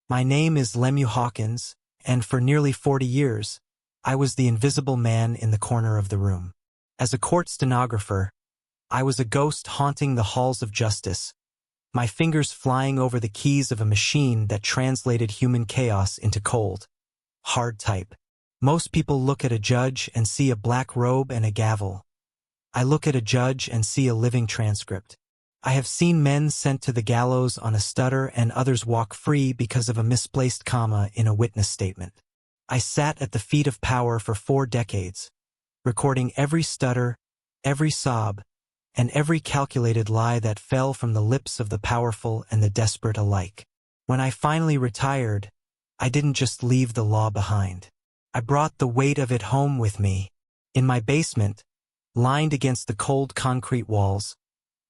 My name is Lemuel Hawkins, and for nearly 40 years, I was the invisible man in the corner of the room. As a court stenographer, I was a ghost haunting the halls of justice, my fingers flying over the keys of a machine that translated human chaos into cold, hard type. Most people look at a judge and see a black robe and a gavel. I look at a judge and see a living transcript. I have seen men sent to the gallows on a stutter and others walk free because of a misplaced comma in a witness statement. I sat at the feet of power for 4 decades, recording every stutter, every sob, and every calculated lie that fell from the lips of the powerful and the desperate alike. When I finally retired, I didn't just leave the law behind. I brought the weight of it home with me. In my basement, lined against the cold concrete walls,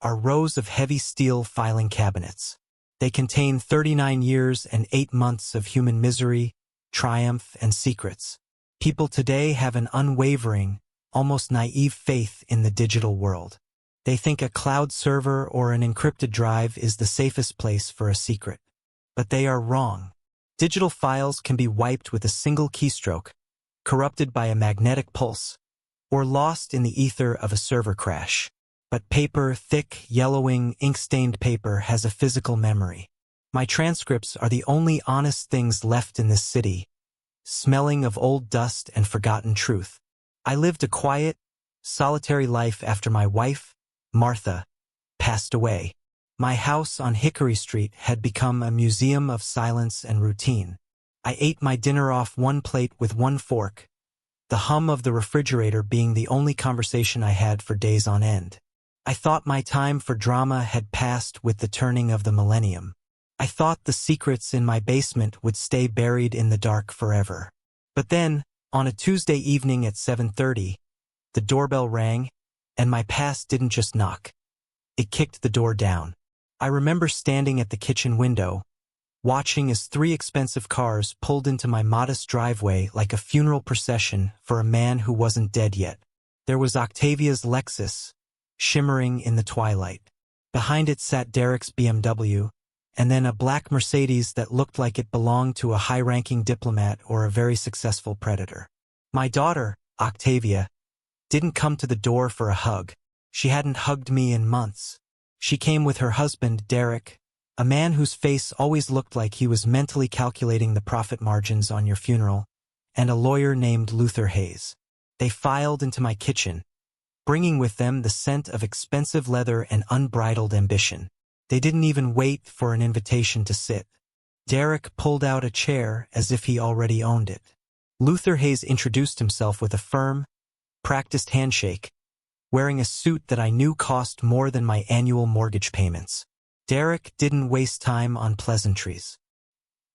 are rows of heavy steel filing cabinets. They contain 39 years and 8 months of human misery, triumph, and secrets. People today have an unwavering, almost naive faith in the digital world. They think a cloud server or an encrypted drive is the safest place for a secret. But they are wrong. Digital files can be wiped with a single keystroke, corrupted by a magnetic pulse, or lost in the ether of a server crash. But paper, thick, yellowing, ink-stained paper has a physical memory. My transcripts are the only honest things left in this city, smelling of old dust and forgotten truth. I lived a quiet, solitary life after my wife, Martha, passed away. My house on Hickory Street had become a museum of silence and routine. I ate my dinner off one plate with one fork, the hum of the refrigerator being the only conversation I had for days on end. I thought my time for drama had passed with the turning of the millennium. I thought the secrets in my basement would stay buried in the dark forever. But then, on a Tuesday evening at 7:30, the doorbell rang, and my past didn't just knock. It kicked the door down. I remember standing at the kitchen window, watching as 3 expensive cars pulled into my modest driveway like a funeral procession for a man who wasn't dead yet. There was Octavia's Lexus, shimmering in the twilight. Behind it sat Derek's BMW, and then a black Mercedes that looked like it belonged to a high-ranking diplomat or a very successful predator. My daughter, Octavia, didn't come to the door for a hug. She hadn't hugged me in months. She came with her husband, Derek, a man whose face always looked like he was mentally calculating the profit margins on your funeral, and a lawyer named Luther Hayes. They filed into my kitchen, bringing with them the scent of expensive leather and unbridled ambition. They didn't even wait for an invitation to sit. Derek pulled out a chair as if he already owned it. Luther Hayes introduced himself with a firm, practiced handshake, wearing a suit that I knew cost more than my annual mortgage payments. Derek didn't waste time on pleasantries.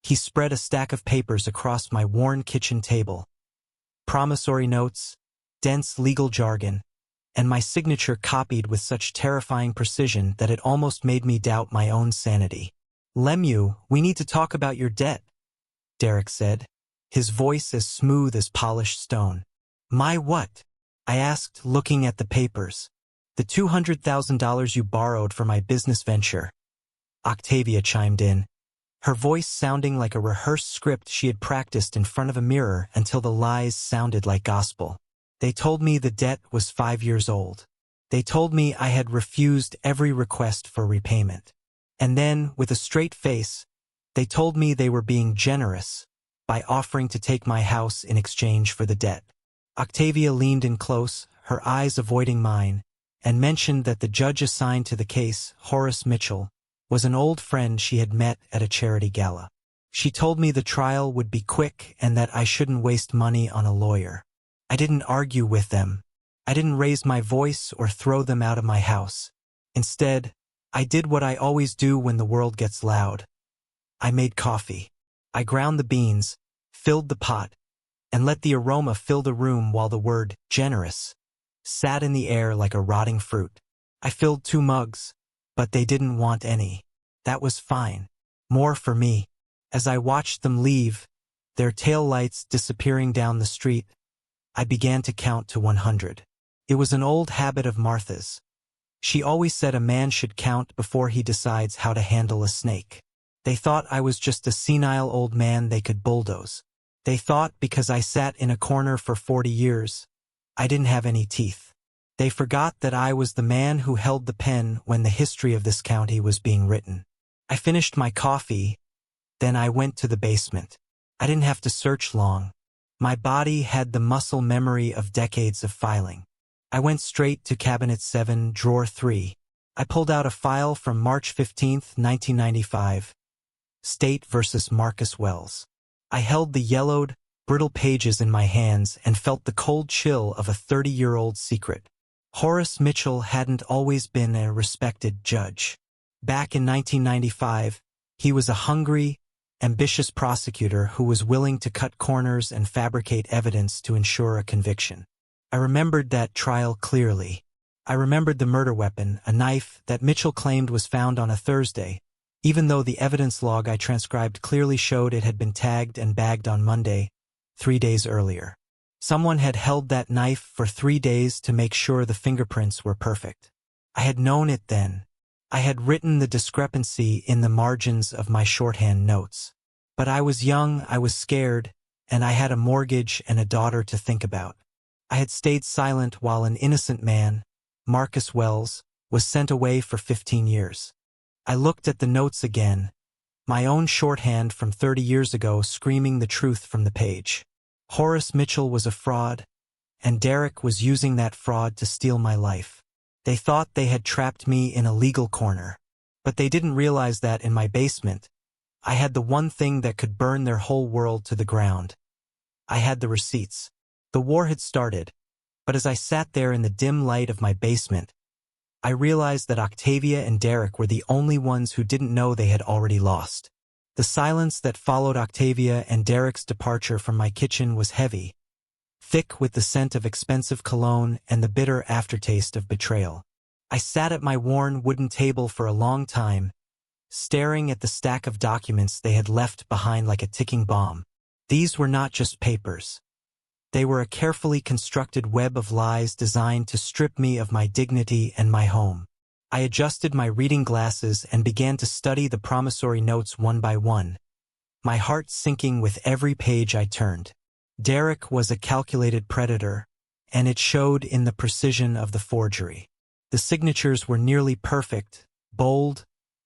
He spread a stack of papers across my worn kitchen table. Promissory notes, dense legal jargon, and my signature copied with such terrifying precision that it almost made me doubt my own sanity. "Lemuel, we need to talk about your debt," Derek said, his voice as smooth as polished stone. "My what?" I asked, looking at the papers. "The $200,000 you borrowed for my business venture," Octavia chimed in, her voice sounding like a rehearsed script she had practiced in front of a mirror until the lies sounded like gospel. "They told me the debt was 5 years old. They told me I had refused every request for repayment. And then, with a straight face, they told me they were being generous by offering to take my house in exchange for the debt." Octavia leaned in close, her eyes avoiding mine, and mentioned that the judge assigned to the case, Horace Mitchell, was an old friend she had met at a charity gala. She told me the trial would be quick and that I shouldn't waste money on a lawyer. I didn't argue with them. I didn't raise my voice or throw them out of my house. Instead, I did what I always do when the world gets loud. I made coffee. I ground the beans, filled the pot, and let the aroma fill the room while the word generous sat in the air like a rotting fruit. I filled 2 mugs, but they didn't want any. That was fine. More for me. As I watched them leave, their taillights disappearing down the street, I began to count to 100. It was an old habit of Martha's. She always said a man should count before he decides how to handle a snake. They thought I was just a senile old man they could bulldoze. They thought because I sat in a corner for 40 years, I didn't have any teeth. They forgot that I was the man who held the pen when the history of this county was being written. I finished my coffee, then I went to the basement. I didn't have to search long. My body had the muscle memory of decades of filing. I went straight to Cabinet 7, Drawer 3. I pulled out a file from March 15, 1995. State versus Marcus Wells. I held the yellowed, brittle pages in my hands and felt the cold chill of a 30-year-old secret. Horace Mitchell hadn't always been a respected judge. Back in 1995, he was a hungry, ambitious prosecutor who was willing to cut corners and fabricate evidence to ensure a conviction. I remembered that trial clearly. I remembered the murder weapon, a knife that Mitchell claimed was found on a Thursday, even though the evidence log I transcribed clearly showed it had been tagged and bagged on Monday, 3 days earlier. Someone had held that knife for 3 days to make sure the fingerprints were perfect. I had known it then. I had written the discrepancy in the margins of my shorthand notes. But I was young, I was scared, and I had a mortgage and a daughter to think about. I had stayed silent while an innocent man, Marcus Wells, was sent away for 15 years. I looked at the notes again, my own shorthand from 30 years ago screaming the truth from the page. Horace Mitchell was a fraud, and Derek was using that fraud to steal my life. They thought they had trapped me in a legal corner, but they didn't realize that in my basement, I had the one thing that could burn their whole world to the ground. I had the receipts. The war had started, but as I sat there in the dim light of my basement, I realized that Octavia and Derek were the only ones who didn't know they had already lost. The silence that followed Octavia and Derek's departure from my kitchen was heavy, thick with the scent of expensive cologne and the bitter aftertaste of betrayal. I sat at my worn wooden table for a long time, staring at the stack of documents they had left behind like a ticking bomb. These were not just papers. They were a carefully constructed web of lies designed to strip me of my dignity and my home. I adjusted my reading glasses and began to study the promissory notes one by one, my heart sinking with every page I turned. Derek was a calculated predator, and it showed in the precision of the forgery. The signatures were nearly perfect, bold,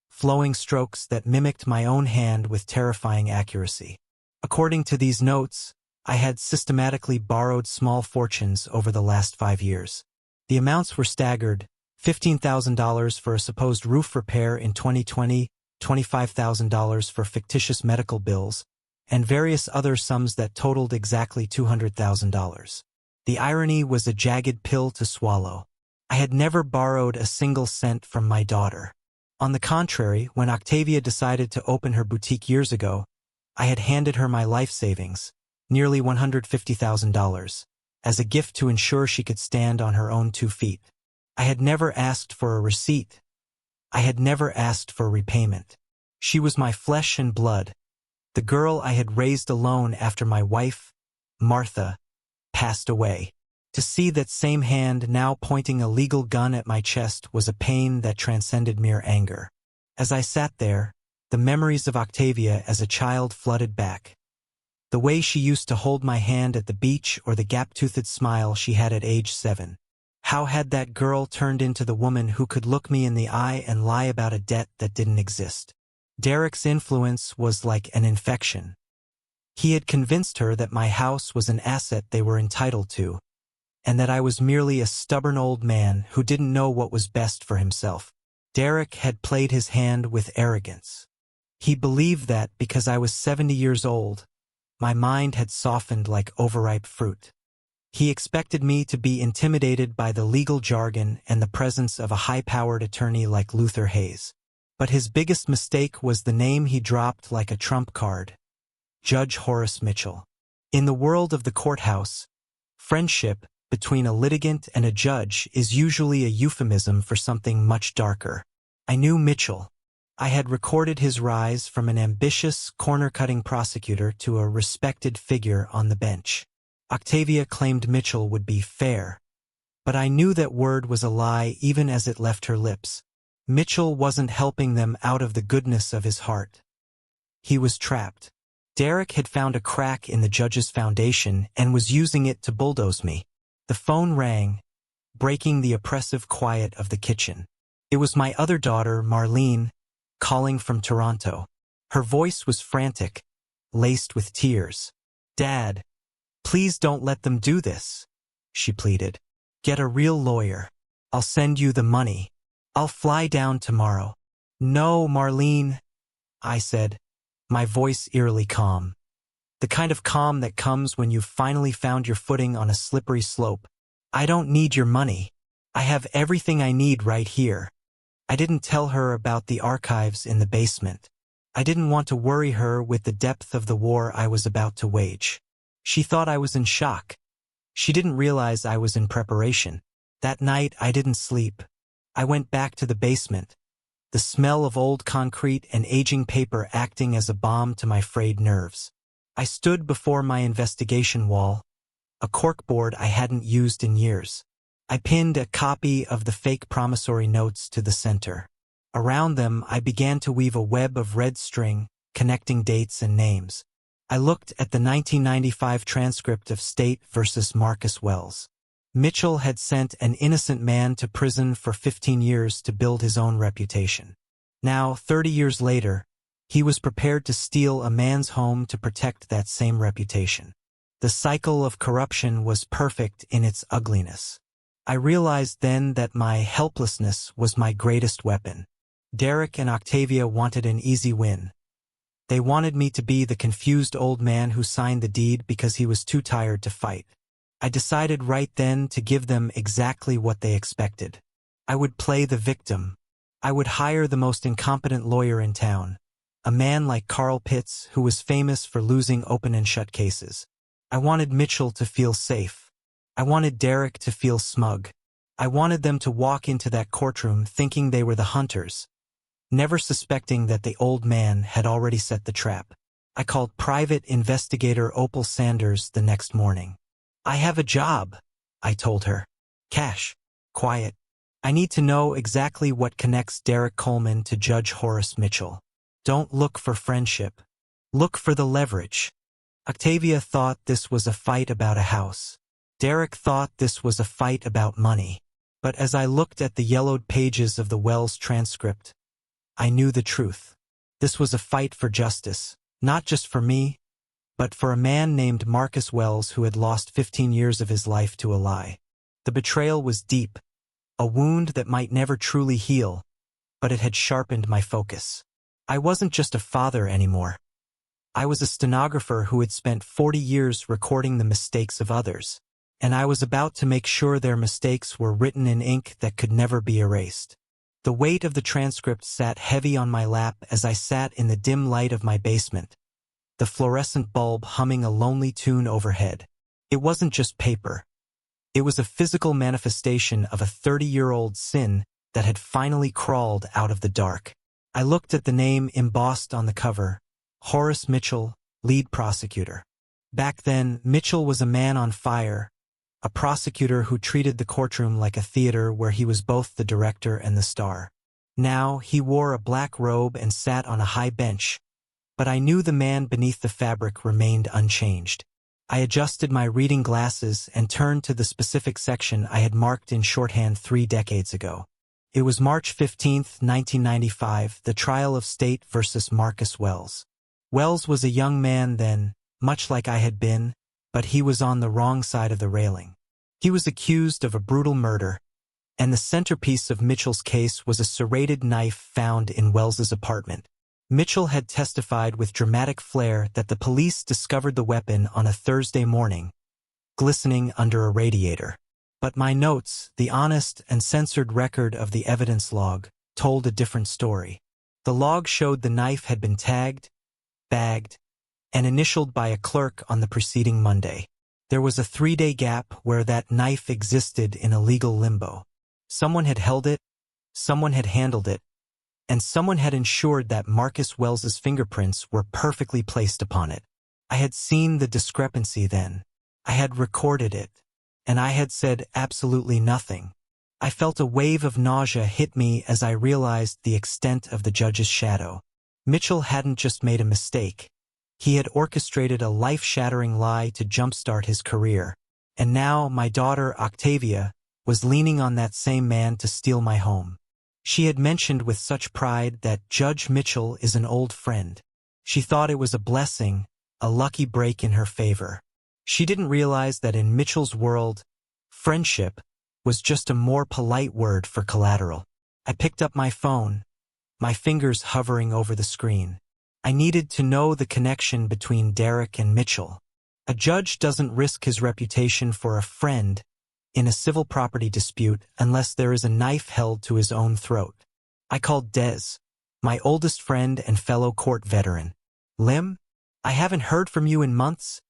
flowing strokes that mimicked my own hand with terrifying accuracy. According to these notes, I had systematically borrowed small fortunes over the last 5 years. The amounts were staggered: $15,000 for a supposed roof repair in 2020, $25,000 for fictitious medical bills, and various other sums that totaled exactly $200,000. The irony was a jagged pill to swallow. I had never borrowed a single cent from my daughter. On the contrary, when Octavia decided to open her boutique years ago, I had handed her my life savings, nearly $150,000, as a gift to ensure she could stand on her own 2 feet. I had never asked for a receipt. I had never asked for repayment. She was my flesh and blood, the girl I had raised alone after my wife, Martha, passed away. To see that same hand now pointing a legal gun at my chest was a pain that transcended mere anger. As I sat there, the memories of Octavia as a child flooded back. The way she used to hold my hand at the beach or the gap-toothed smile she had at age 7. How had that girl turned into the woman who could look me in the eye and lie about a debt that didn't exist? Derek's influence was like an infection. He had convinced her that my house was an asset they were entitled to, and that I was merely a stubborn old man who didn't know what was best for himself. Derek had played his hand with arrogance. He believed that because I was 70 years old, my mind had softened like overripe fruit. He expected me to be intimidated by the legal jargon and the presence of a high-powered attorney like Luther Hayes. But his biggest mistake was the name he dropped like a trump card: Judge Horace Mitchell. In the world of the courthouse, friendship between a litigant and a judge is usually a euphemism for something much darker. I knew Mitchell. I had recorded his rise from an ambitious, corner-cutting prosecutor to a respected figure on the bench. Octavia claimed Mitchell would be fair, but I knew that word was a lie even as it left her lips. Mitchell wasn't helping them out of the goodness of his heart. He was trapped. Derek had found a crack in the judge's foundation and was using it to bulldoze me. The phone rang, breaking the oppressive quiet of the kitchen. It was my other daughter, Marlene, calling from Toronto. Her voice was frantic, laced with tears. "Dad, please don't let them do this," she pleaded. "Get a real lawyer. I'll send you the money. I'll fly down tomorrow." "No, Marlene," I said, my voice eerily calm. The kind of calm that comes when you've finally found your footing on a slippery slope. "I don't need your money. I have everything I need right here." I didn't tell her about the archives in the basement. I didn't want to worry her with the depth of the war I was about to wage. She thought I was in shock. She didn't realize I was in preparation. That night I didn't sleep. I went back to the basement, the smell of old concrete and aging paper acting as a balm to my frayed nerves. I stood before my investigation wall, a corkboard I hadn't used in years. I pinned a copy of the fake promissory notes to the center. Around them, I began to weave a web of red string, connecting dates and names. I looked at the 1995 transcript of State versus Marcus Wells. Mitchell had sent an innocent man to prison for 15 years to build his own reputation. Now, 30 years later, he was prepared to steal a man's home to protect that same reputation. The cycle of corruption was perfect in its ugliness. I realized then that my helplessness was my greatest weapon. Derek and Octavia wanted an easy win. They wanted me to be the confused old man who signed the deed because he was too tired to fight. I decided right then to give them exactly what they expected. I would play the victim. I would hire the most incompetent lawyer in town, a man like Carl Pitts who was famous for losing open and shut cases. I wanted Mitchell to feel safe. I wanted Derek to feel smug. I wanted them to walk into that courtroom thinking they were the hunters, never suspecting that the old man had already set the trap. I called Private Investigator Opal Sanders the next morning. "I have a job," I told her. "Cash. Quiet. I need to know exactly what connects Derek Coleman to Judge Horace Mitchell. Don't look for friendship. Look for the leverage." Octavia thought this was a fight about a house. Derek thought this was a fight about money. But as I looked at the yellowed pages of the Wells transcript, I knew the truth. This was a fight for justice, not just for me, but for a man named Marcus Wells who had lost 15 years of his life to a lie. The betrayal was deep, a wound that might never truly heal, but it had sharpened my focus. I wasn't just a father anymore. I was a stenographer who had spent 40 years recording the mistakes of others. And I was about to make sure their mistakes were written in ink that could never be erased. The weight of the transcript sat heavy on my lap as I sat in the dim light of my basement, the fluorescent bulb humming a lonely tune overhead. It wasn't just paper. It was a physical manifestation of a 30-year-old sin that had finally crawled out of the dark. I looked at the name embossed on the cover, Horace Mitchell, lead prosecutor. Back then, Mitchell was a man on fire, a prosecutor who treated the courtroom like a theater where he was both the director and the star. Now, he wore a black robe and sat on a high bench, but I knew the man beneath the fabric remained unchanged. I adjusted my reading glasses and turned to the specific section I had marked in shorthand 3 decades ago. It was March 15, 1995, the trial of State versus Marcus Wells. Wells was a young man then, much like I had been, but he was on the wrong side of the railing. He was accused of a brutal murder, and the centerpiece of Mitchell's case was a serrated knife found in Wells's apartment. Mitchell had testified with dramatic flair that the police discovered the weapon on a Thursday morning, glistening under a radiator. But my notes, the honest and censored record of the evidence log, told a different story. The log showed the knife had been tagged, bagged, and initialed by a clerk on the preceding Monday. There was a 3-day gap where that knife existed in a legal limbo. Someone had held it, someone had handled it, and someone had ensured that Marcus Wells's fingerprints were perfectly placed upon it. I had seen the discrepancy then. I had recorded it, and I had said absolutely nothing. I felt a wave of nausea hit me as I realized the extent of the judge's shadow. Mitchell hadn't just made a mistake. He had orchestrated a life-shattering lie to jumpstart his career. And now my daughter, Octavia, was leaning on that same man to steal my home. She had mentioned with such pride that Judge Mitchell is an old friend. She thought it was a blessing, a lucky break in her favor. She didn't realize that in Mitchell's world, friendship was just a more polite word for collateral. I picked up my phone, my fingers hovering over the screen. I needed to know the connection between Derek and Mitchell. A judge doesn't risk his reputation for a friend in a civil property dispute unless there is a knife held to his own throat. I called Des, my oldest friend and fellow court veteran. Lim, I haven't heard from you in months.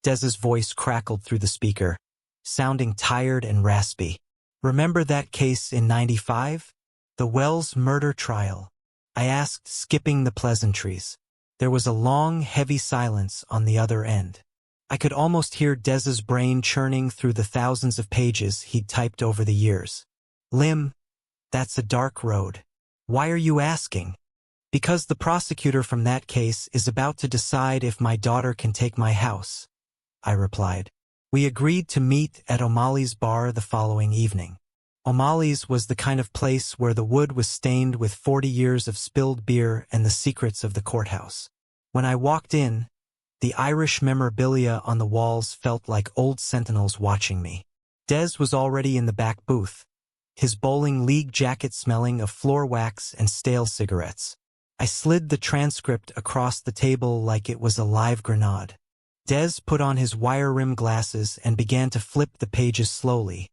Des's voice crackled through the speaker, sounding tired and raspy. Remember that case in '95? The Wells murder trial? I asked, skipping the pleasantries. There was a long, heavy silence on the other end. I could almost hear Des's brain churning through the thousands of pages he'd typed over the years. Lim, that's a dark road. Why are you asking? Because the prosecutor from that case is about to decide if my daughter can take my house, I replied. We agreed to meet at O'Malley's bar the following evening. O'Malley's was the kind of place where the wood was stained with 40 years of spilled beer and the secrets of the courthouse. When I walked in, the Irish memorabilia on the walls felt like old sentinels watching me. Des was already in the back booth, his bowling league jacket smelling of floor wax and stale cigarettes. I slid the transcript across the table like it was a live grenade. Des put on his wire-rimmed glasses and began to flip the pages slowly,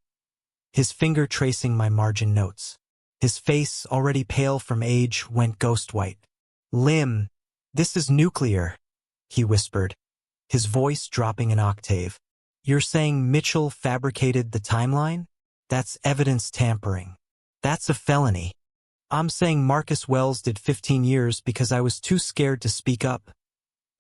his finger tracing my margin notes. His face, already pale from age, went ghost-white. Lim, this is nuclear, he whispered, his voice dropping an octave. You're saying Mitchell fabricated the timeline? That's evidence tampering. That's a felony. I'm saying Marcus Wells did 15 years because I was too scared to speak up,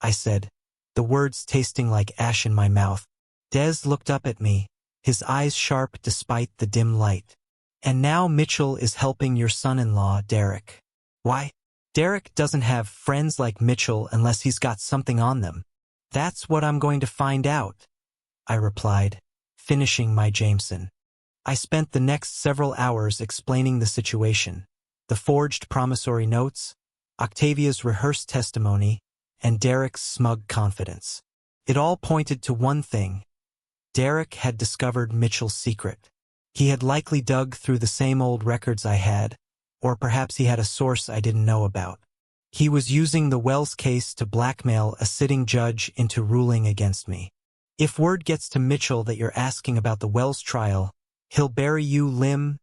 I said, the words tasting like ash in my mouth. Des looked up at me, his eyes sharp despite the dim light. And now Mitchell is helping your son-in-law, Derek. Why? Derek doesn't have friends like Mitchell unless he's got something on them. That's what I'm going to find out, I replied, finishing my Jameson. I spent the next several hours explaining the situation, the forged promissory notes, Octavia's rehearsed testimony, and Derek's smug confidence. It all pointed to one thing. Derek had discovered Mitchell's secret. He had likely dug through the same old records I had, or perhaps he had a source I didn't know about. He was using the Wells case to blackmail a sitting judge into ruling against me. If word gets to Mitchell that you're asking about the Wells trial, he'll bury you, Lim,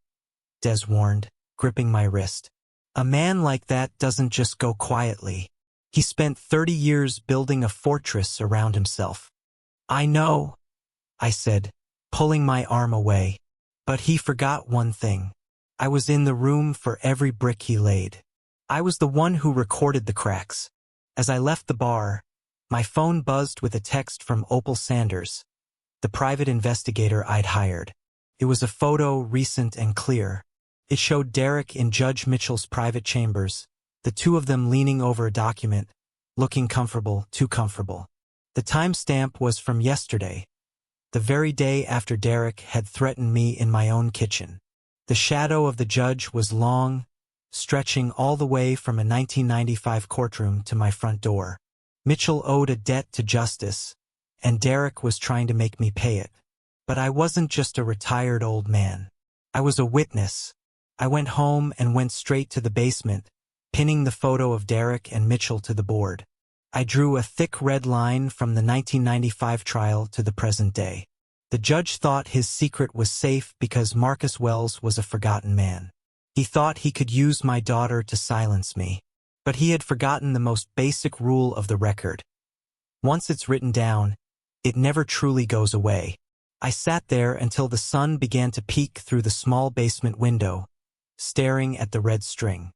Des warned, gripping my wrist. A man like that doesn't just go quietly. He spent 30 years building a fortress around himself. I know, I said, pulling my arm away. But he forgot one thing. I was in the room for every brick he laid. I was the one who recorded the cracks. As I left the bar, my phone buzzed with a text from Opal Sanders, the private investigator I'd hired. It was a photo, recent and clear. It showed Derek in Judge Mitchell's private chambers, the two of them leaning over a document, looking comfortable, too comfortable. The timestamp was from yesterday, the very day after Derek had threatened me in my own kitchen. The shadow of the judge was long, stretching all the way from a 1995 courtroom to my front door. Mitchell owed a debt to justice, and Derek was trying to make me pay it. But I wasn't just a retired old man. I was a witness. I went home and went straight to the basement, pinning the photo of Derek and Mitchell to the board. I drew a thick red line from the 1995 trial to the present day. The judge thought his secret was safe because Marcus Wells was a forgotten man. He thought he could use my daughter to silence me. But he had forgotten the most basic rule of the record. Once it's written down, it never truly goes away. I sat there until the sun began to peek through the small basement window, staring at the red string.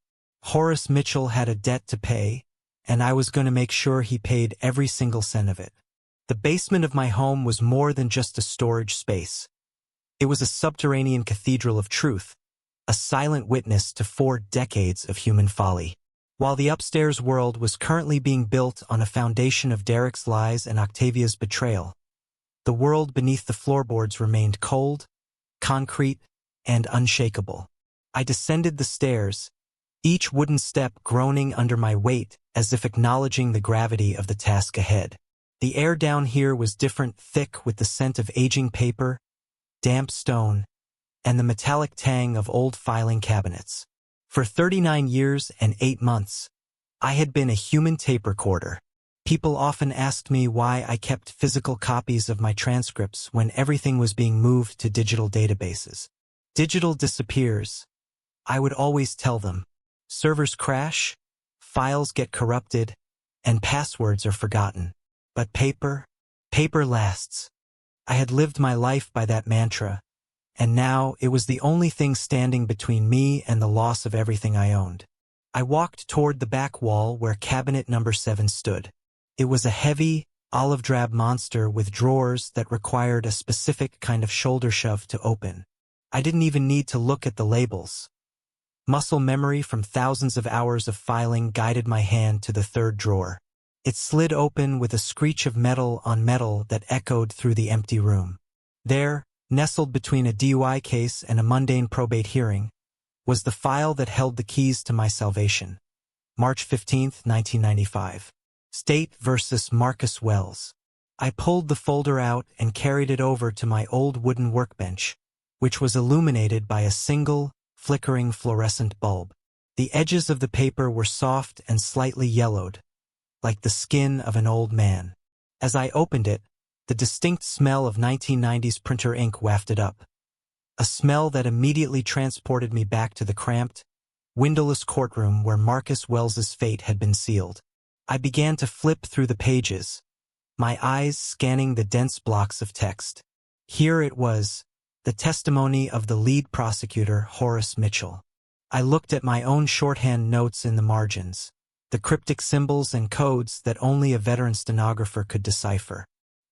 Horace Mitchell had a debt to pay, and I was going to make sure he paid every single cent of it. The basement of my home was more than just a storage space. It was a subterranean cathedral of truth, a silent witness to 4 decades of human folly. While the upstairs world was currently being built on a foundation of Derek's lies and Octavia's betrayal, the world beneath the floorboards remained cold, concrete, and unshakable. I descended the stairs, each wooden step groaning under my weight as if acknowledging the gravity of the task ahead. The air down here was different, thick with the scent of aging paper, damp stone, and the metallic tang of old filing cabinets. For 39 years and 8 months, I had been a human tape recorder. People often asked me why I kept physical copies of my transcripts when everything was being moved to digital databases. Digital disappears. I would always tell them. Servers crash, files get corrupted, and passwords are forgotten. But paper lasts. I had lived my life by that mantra, and now it was the only thing standing between me and the loss of everything I owned. I walked toward the back wall where cabinet number 7 stood. It was a heavy, olive-drab monster with drawers that required a specific kind of shoulder shove to open. I didn't even need to look at the labels. Muscle memory from thousands of hours of filing guided my hand to the 3rd drawer. It slid open with a screech of metal on metal that echoed through the empty room. There, nestled between a DUI case and a mundane probate hearing, was the file that held the keys to my salvation. March 15, 1995. State versus Marcus Wells. I pulled the folder out and carried it over to my old wooden workbench, which was illuminated by a single, flickering fluorescent bulb. The edges of the paper were soft and slightly yellowed, like the skin of an old man. As I opened it, the distinct smell of 1990s printer ink wafted up, a smell that immediately transported me back to the cramped, windowless courtroom where Marcus Wells's fate had been sealed. I began to flip through the pages, my eyes scanning the dense blocks of text. Here it was, the testimony of the lead prosecutor, Horace Mitchell. I looked at my own shorthand notes in the margins, the cryptic symbols and codes that only a veteran stenographer could decipher.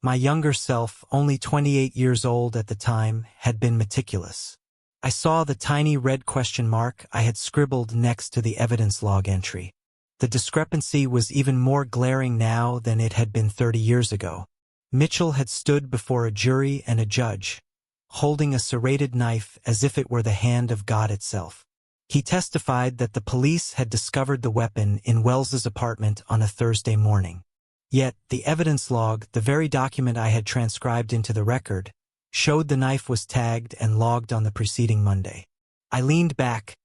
My younger self, only 28 years old at the time, had been meticulous. I saw the tiny red question mark I had scribbled next to the evidence log entry. The discrepancy was even more glaring now than it had been 30 years ago. Mitchell had stood before a jury and a judge, holding a serrated knife as if it were the hand of God itself. He testified that the police had discovered the weapon in Wells's apartment on a Thursday morning. Yet, the evidence log, the very document I had transcribed into the record, showed the knife was tagged and logged on the preceding Monday. I leaned back,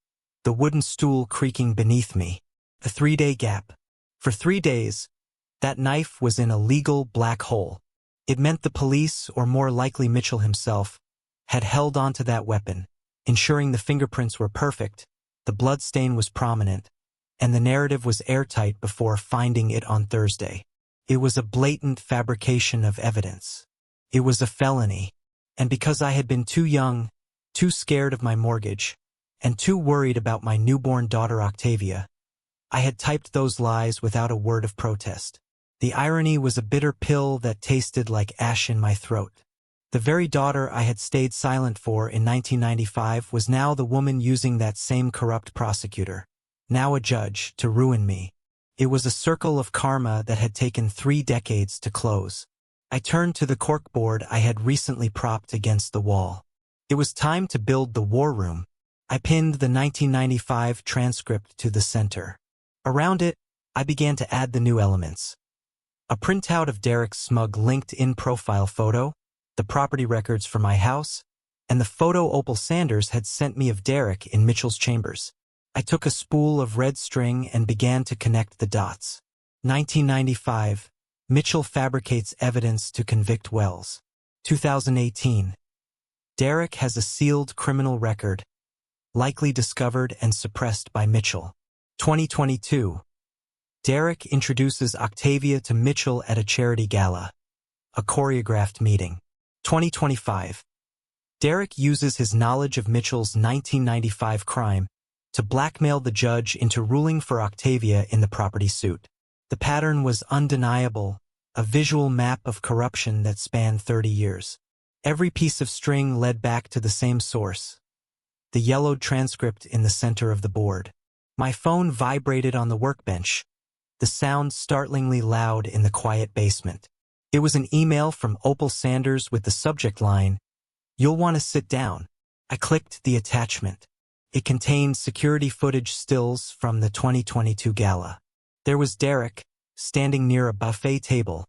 the wooden stool creaking beneath me. A 3-day gap. For 3 days, that knife was in a legal black hole. It meant the police, or more likely Mitchell himself, had held onto that weapon, ensuring the fingerprints were perfect, the bloodstain was prominent, and the narrative was airtight before finding it on Thursday. It was a blatant fabrication of evidence. It was a felony, and because I had been too young, too scared of my mortgage, and too worried about my newborn daughter Octavia, I had typed those lies without a word of protest. The irony was a bitter pill that tasted like ash in my throat. The very daughter I had stayed silent for in 1995 was now the woman using that same corrupt prosecutor, now a judge, to ruin me. It was a circle of karma that had taken 3 decades to close. I turned to the corkboard I had recently propped against the wall. It was time to build the war room. I pinned the 1995 transcript to the center. Around it, I began to add the new elements. A printout of Derek's smug LinkedIn profile photo, the property records for my house, and the photo Opal Sanders had sent me of Derek in Mitchell's chambers. I took a spool of red string and began to connect the dots. 1995, Mitchell fabricates evidence to convict Wells. 2018, Derek has a sealed criminal record, likely discovered and suppressed by Mitchell. 2022, Derek introduces Octavia to Mitchell at a charity gala, a choreographed meeting. 2025, Derek uses his knowledge of Mitchell's 1995 crime to blackmail the judge into ruling for Octavia in the property suit. The pattern was undeniable, a visual map of corruption that spanned 30 years. Every piece of string led back to the same source, the yellowed transcript in the center of the board. My phone vibrated on the workbench, the sound startlingly loud in the quiet basement. It was an email from Opal Sanders with the subject line, "You'll want to sit down." I clicked the attachment. It contained security footage stills from the 2022 gala. There was Derek, standing near a buffet table,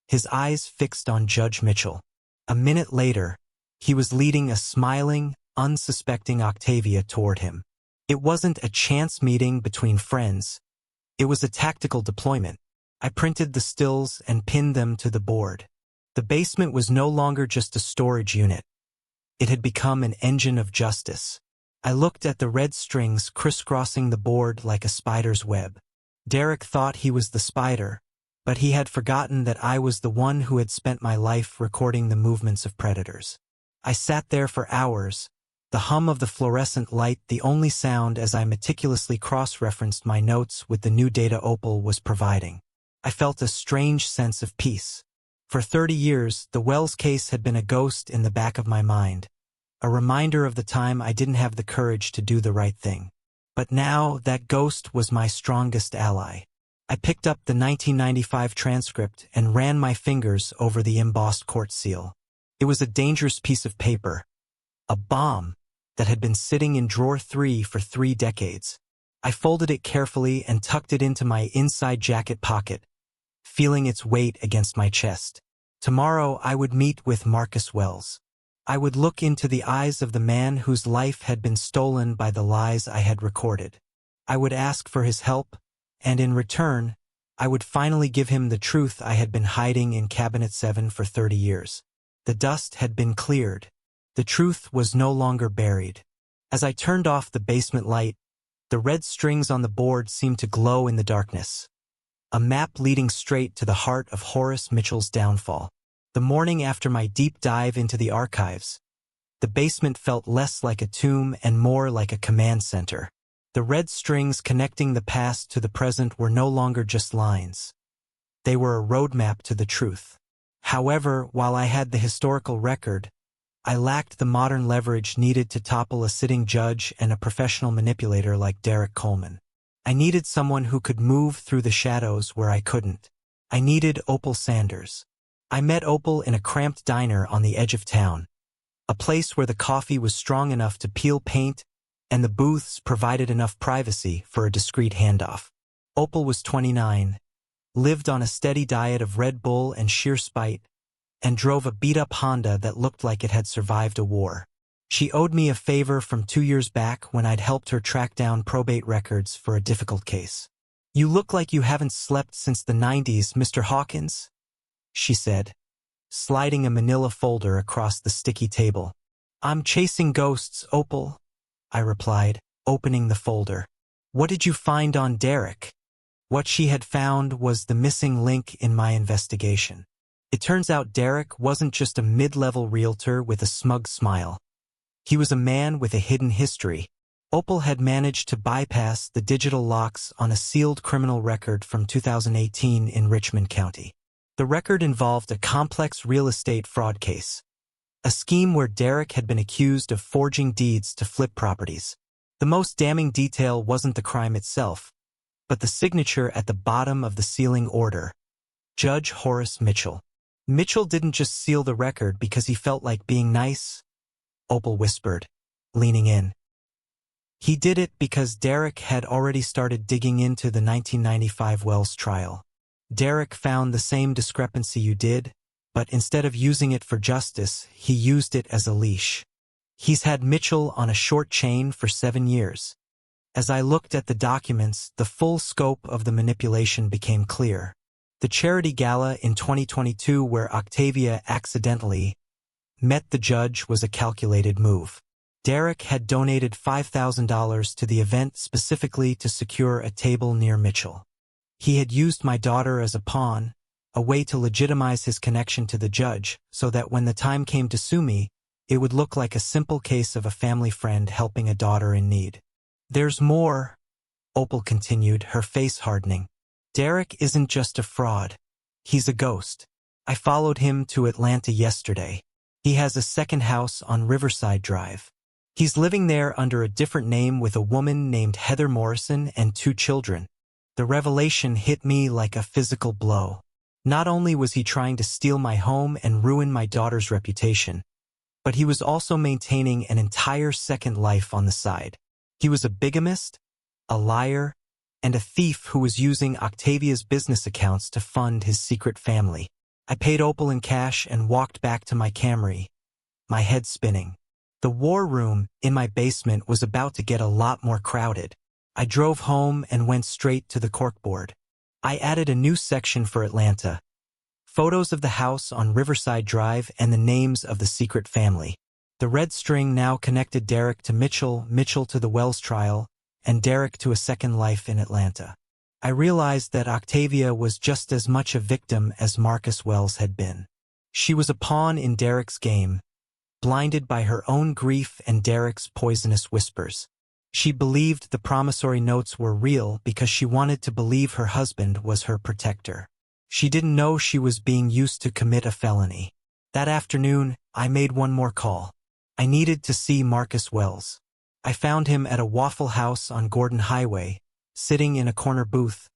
his eyes fixed on Judge Mitchell. A minute later, he was leading a smiling, unsuspecting Octavia toward him. It wasn't a chance meeting between friends. It was a tactical deployment. I printed the stills and pinned them to the board. The basement was no longer just a storage unit. It had become an engine of justice. I looked at the red strings crisscrossing the board like a spider's web. Derek thought he was the spider, but he had forgotten that I was the one who had spent my life recording the movements of predators. I sat there for hours, the hum of the fluorescent light the only sound as I meticulously cross-referenced my notes with the new data Opal was providing. I felt a strange sense of peace. For 30 years, the Wells case had been a ghost in the back of my mind, a reminder of the time I didn't have the courage to do the right thing. But now, that ghost was my strongest ally. I picked up the 1995 transcript and ran my fingers over the embossed court seal. It was a dangerous piece of paper, a bomb that had been sitting in drawer 3 for 3 decades. I folded it carefully and tucked it into my inside jacket pocket, feeling its weight against my chest. Tomorrow I would meet with Marcus Wells. I would look into the eyes of the man whose life had been stolen by the lies I had recorded. I would ask for his help, and in return, I would finally give him the truth I had been hiding in Cabinet 7 for 30 years. The dust had been cleared. The truth was no longer buried. As I turned off the basement light, the red strings on the board seemed to glow in the darkness. A map leading straight to the heart of Horace Mitchell's downfall. The morning after my deep dive into the archives, the basement felt less like a tomb and more like a command center. The red strings connecting the past to the present were no longer just lines. They were a roadmap to the truth. However, while I had the historical record, I lacked the modern leverage needed to topple a sitting judge and a professional manipulator like Derek Coleman. I needed someone who could move through the shadows where I couldn't. I needed Opal Sanders. I met Opal in a cramped diner on the edge of town, a place where the coffee was strong enough to peel paint and the booths provided enough privacy for a discreet handoff. Opal was 29, lived on a steady diet of Red Bull and sheer spite, and drove a beat-up Honda that looked like it had survived a war. She owed me a favor from 2 years back when I'd helped her track down probate records for a difficult case. "You look like you haven't slept since the 90s, Mr. Hawkins," she said, sliding a manila folder across the sticky table. "I'm chasing ghosts, Opal," I replied, opening the folder. "What did you find on Derek?" What she had found was the missing link in my investigation. It turns out Derek wasn't just a mid-level realtor with a smug smile. He was a man with a hidden history. Opal had managed to bypass the digital locks on a sealed criminal record from 2018 in Richmond County. The record involved a complex real estate fraud case, a scheme where Derek had been accused of forging deeds to flip properties. The most damning detail wasn't the crime itself, but the signature at the bottom of the sealing order, Judge Horace Mitchell. Mitchell didn't just seal the record because he felt like being nice, Opal whispered, leaning in. He did it because Derek had already started digging into the 1995 Wells trial. Derek found the same discrepancy you did, but instead of using it for justice, he used it as a leash. He's had Mitchell on a short chain for 7 years. As I looked at the documents, the full scope of the manipulation became clear. The charity gala in 2022 where Octavia accidentally met the judge was a calculated move. Derek had donated $5,000 to the event specifically to secure a table near Mitchell. He had used my daughter as a pawn, a way to legitimize his connection to the judge, so that when the time came to sue me, it would look like a simple case of a family friend helping a daughter in need. "There's more," Opal continued, her face hardening. "Derek isn't just a fraud. He's a ghost. I followed him to Atlanta yesterday. He has a second house on Riverside Drive. He's living there under a different name with a woman named Heather Morrison and 2 children. The revelation hit me like a physical blow. Not only was he trying to steal my home and ruin my daughter's reputation, but he was also maintaining an entire second life on the side. He was a bigamist, a liar, and a thief who was using Octavia's business accounts to fund his secret family. I paid Opal in cash and walked back to my Camry, my head spinning. The war room in my basement was about to get a lot more crowded. I drove home and went straight to the corkboard. I added a new section for Atlanta. Photos of the house on Riverside Drive and the names of the secret family. The red string now connected Derek to Mitchell, Mitchell to the Wells trial, and Derek to a second life in Atlanta. I realized that Octavia was just as much a victim as Marcus Wells had been. She was a pawn in Derek's game, blinded by her own grief and Derek's poisonous whispers. She believed the promissory notes were real because she wanted to believe her husband was her protector. She didn't know she was being used to commit a felony. That afternoon, I made one more call. I needed to see Marcus Wells. I found him at a Waffle House on Gordon Highway, sitting in a corner booth,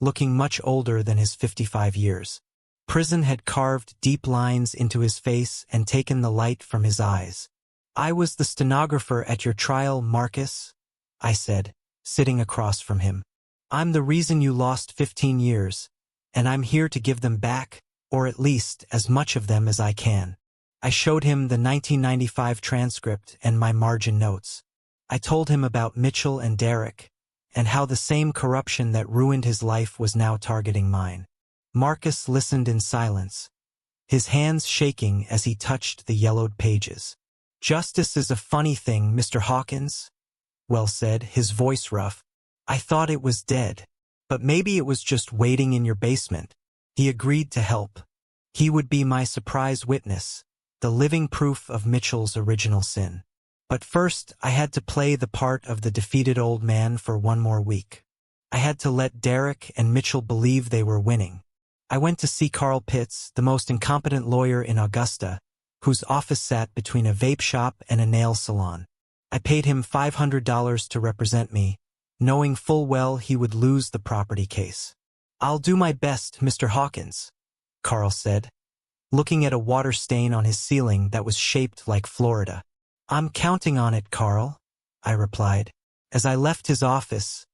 looking much older than his 55 years. Prison had carved deep lines into his face and taken the light from his eyes. "I was the stenographer at your trial, Marcus," I said, sitting across from him. "I'm the reason you lost 15 years, and I'm here to give them back, or at least as much of them as I can." I showed him the 1995 transcript and my margin notes. I told him about Mitchell and Derek, and how the same corruption that ruined his life was now targeting mine. Marcus listened in silence, his hands shaking as he touched the yellowed pages. "Justice is a funny thing, Mr. Hawkins," Wells said, his voice rough. "I thought it was dead, but maybe it was just waiting in your basement." He agreed to help. He would be my surprise witness, the living proof of Mitchell's original sin. But first, I had to play the part of the defeated old man for one more week. I had to let Derek and Mitchell believe they were winning. I went to see Carl Pitts, the most incompetent lawyer in Augusta, whose office sat between a vape shop and a nail salon. I paid him $500 to represent me, knowing full well he would lose the property case. "I'll do my best, Mr. Hawkins," Carl said, looking at a water stain on his ceiling that was shaped like Florida. "I'm counting on it, Carl," I replied. As I left his office,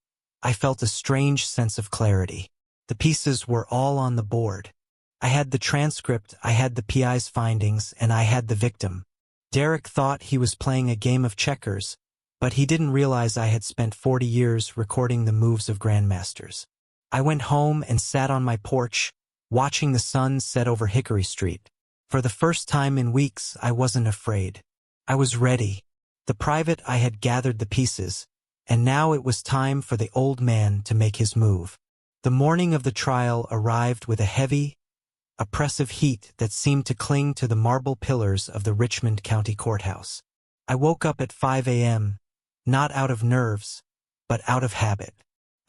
I felt a strange sense of clarity. The pieces were all on the board. I had the transcript, I had the PI's findings, and I had the victim. Derek thought he was playing a game of checkers, but he didn't realize I had spent 40 years recording the moves of grandmasters. I went home and sat on my porch, watching the sun set over Hickory Street. For the first time in weeks, I wasn't afraid. I was ready. The private I had gathered the pieces, and now it was time for the old man to make his move. The morning of the trial arrived with a heavy, oppressive heat that seemed to cling to the marble pillars of the Richmond County Courthouse. I woke up at 5 a.m., not out of nerves, but out of habit.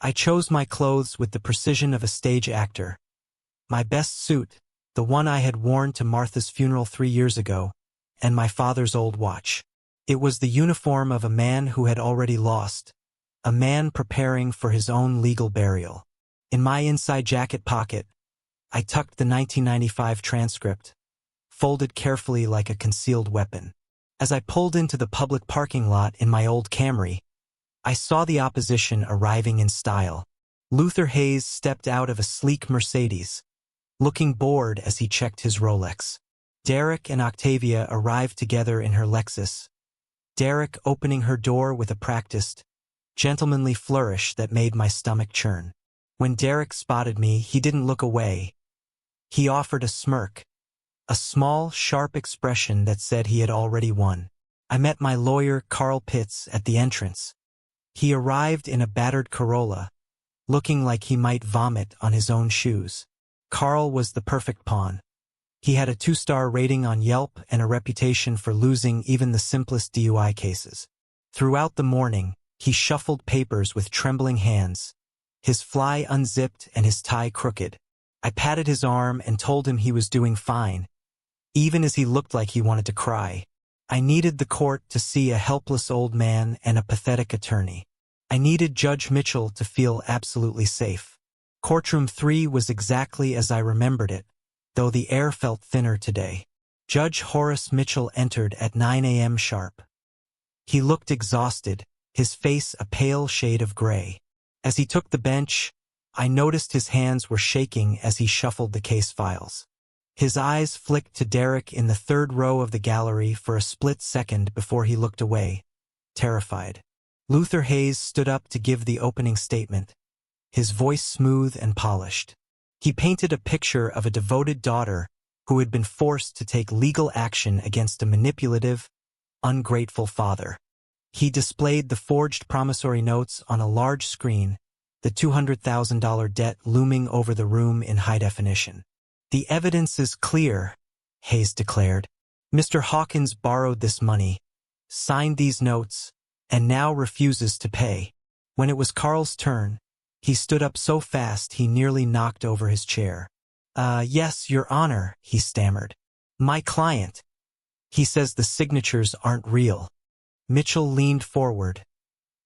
I chose my clothes with the precision of a stage actor. My best suit, the one I had worn to Martha's funeral 3 years ago, and my father's old watch. It was the uniform of a man who had already lost, a man preparing for his own legal burial. In my inside jacket pocket, I tucked the 1995 transcript, folded carefully like a concealed weapon. As I pulled into the public parking lot in my old Camry, I saw the opposition arriving in style. Luther Hayes stepped out of a sleek Mercedes, looking bored as he checked his Rolex. Derek and Octavia arrived together in her Lexus, Derek opening her door with a practiced, gentlemanly flourish that made my stomach churn. When Derek spotted me, he didn't look away. He offered a smirk, a small, sharp expression that said he had already won. I met my lawyer, Carl Pitts, at the entrance. He arrived in a battered Corolla, looking like he might vomit on his own shoes. Carl was the perfect pawn. He had a 2-star rating on Yelp and a reputation for losing even the simplest DUI cases. Throughout the morning, he shuffled papers with trembling hands, his fly unzipped and his tie crooked. I patted his arm and told him he was doing fine, even as he looked like he wanted to cry. I needed the court to see a helpless old man and a pathetic attorney. I needed Judge Mitchell to feel absolutely safe. Courtroom 3 was exactly as I remembered it, though the air felt thinner today. Judge Horace Mitchell entered at 9 a.m. sharp. He looked exhausted, his face a pale shade of gray. As he took the bench, I noticed his hands were shaking as he shuffled the case files. His eyes flicked to Derek in the third row of the gallery for a split second before he looked away, terrified. Luther Hayes stood up to give the opening statement, his voice smooth and polished. He painted a picture of a devoted daughter who had been forced to take legal action against a manipulative, ungrateful father. He displayed the forged promissory notes on a large screen, the $200,000 debt looming over the room in high definition. "The evidence is clear," Hayes declared. "Mr. Hawkins borrowed this money, signed these notes, and now refuses to pay." When it was Carl's turn, he stood up so fast he nearly knocked over his chair. Yes, Your Honor," he stammered. "My client. He says the signatures aren't real." Mitchell leaned forward,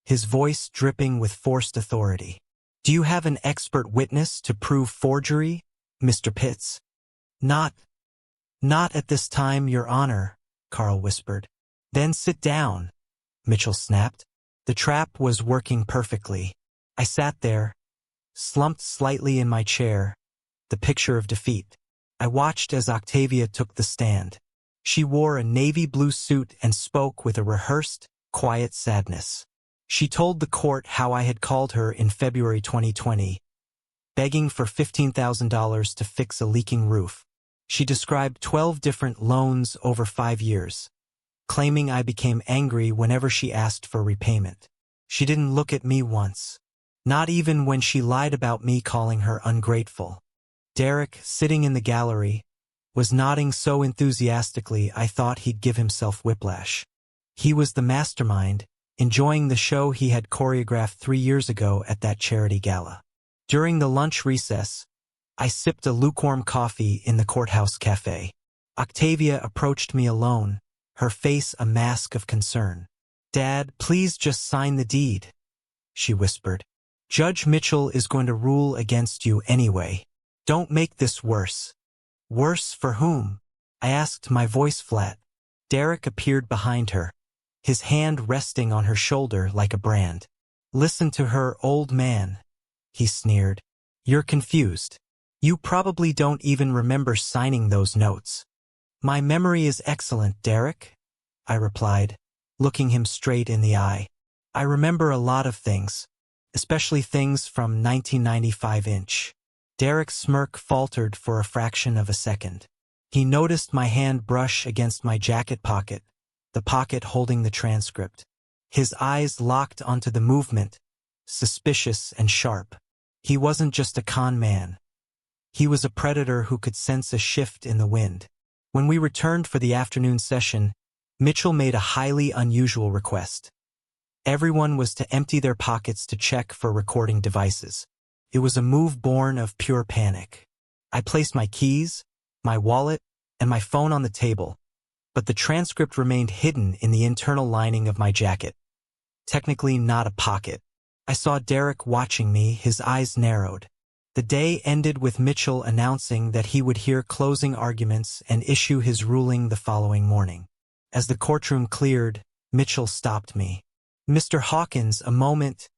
his voice dripping with forced authority. "Do you have an expert witness to prove forgery, Mr. Pitts?" Not at this time, Your Honor," Carl whispered. "Then sit down," Mitchell snapped. The trap was working perfectly. I sat there, slumped slightly in my chair, the picture of defeat. I watched as Octavia took the stand. She wore a navy blue suit and spoke with a rehearsed, quiet sadness. She told the court how I had called her in February 2020, begging for $15,000 to fix a leaking roof. She described 12 different loans over 5 years, claiming I became angry whenever she asked for repayment. She didn't look at me once, not even when she lied about me calling her ungrateful. Derek, sitting in the gallery, was nodding so enthusiastically I thought he'd give himself whiplash. He was the mastermind, enjoying the show he had choreographed 3 years ago at that charity gala. During the lunch recess, I sipped a lukewarm coffee in the courthouse cafe. Octavia approached me alone, her face a mask of concern. "Dad, please just sign the deed," she whispered. "Judge Mitchell is going to rule against you anyway. Don't make this worse." "Worse for whom?" I asked, my voice flat. Derek appeared behind her, his hand resting on her shoulder like a brand. "Listen to her, old man," he sneered. "You're confused. You probably don't even remember signing those notes." "My memory is excellent, Derek," I replied, looking him straight in the eye. "I remember a lot of things, especially things from 1995. Derek's smirk faltered for a fraction of a second. He noticed my hand brush against my jacket pocket, the pocket holding the transcript. His eyes locked onto the movement, suspicious and sharp. He wasn't just a con man. He was a predator who could sense a shift in the wind. When we returned for the afternoon session, Mitchell made a highly unusual request. Everyone was to empty their pockets to check for recording devices. It was a move born of pure panic. I placed my keys, my wallet, and my phone on the table, but the transcript remained hidden in the internal lining of my jacket. Technically not a pocket. I saw Derek watching me, his eyes narrowed. The day ended with Mitchell announcing that he would hear closing arguments and issue his ruling the following morning. As the courtroom cleared, Mitchell stopped me. "Mr. Hawkins, a moment,"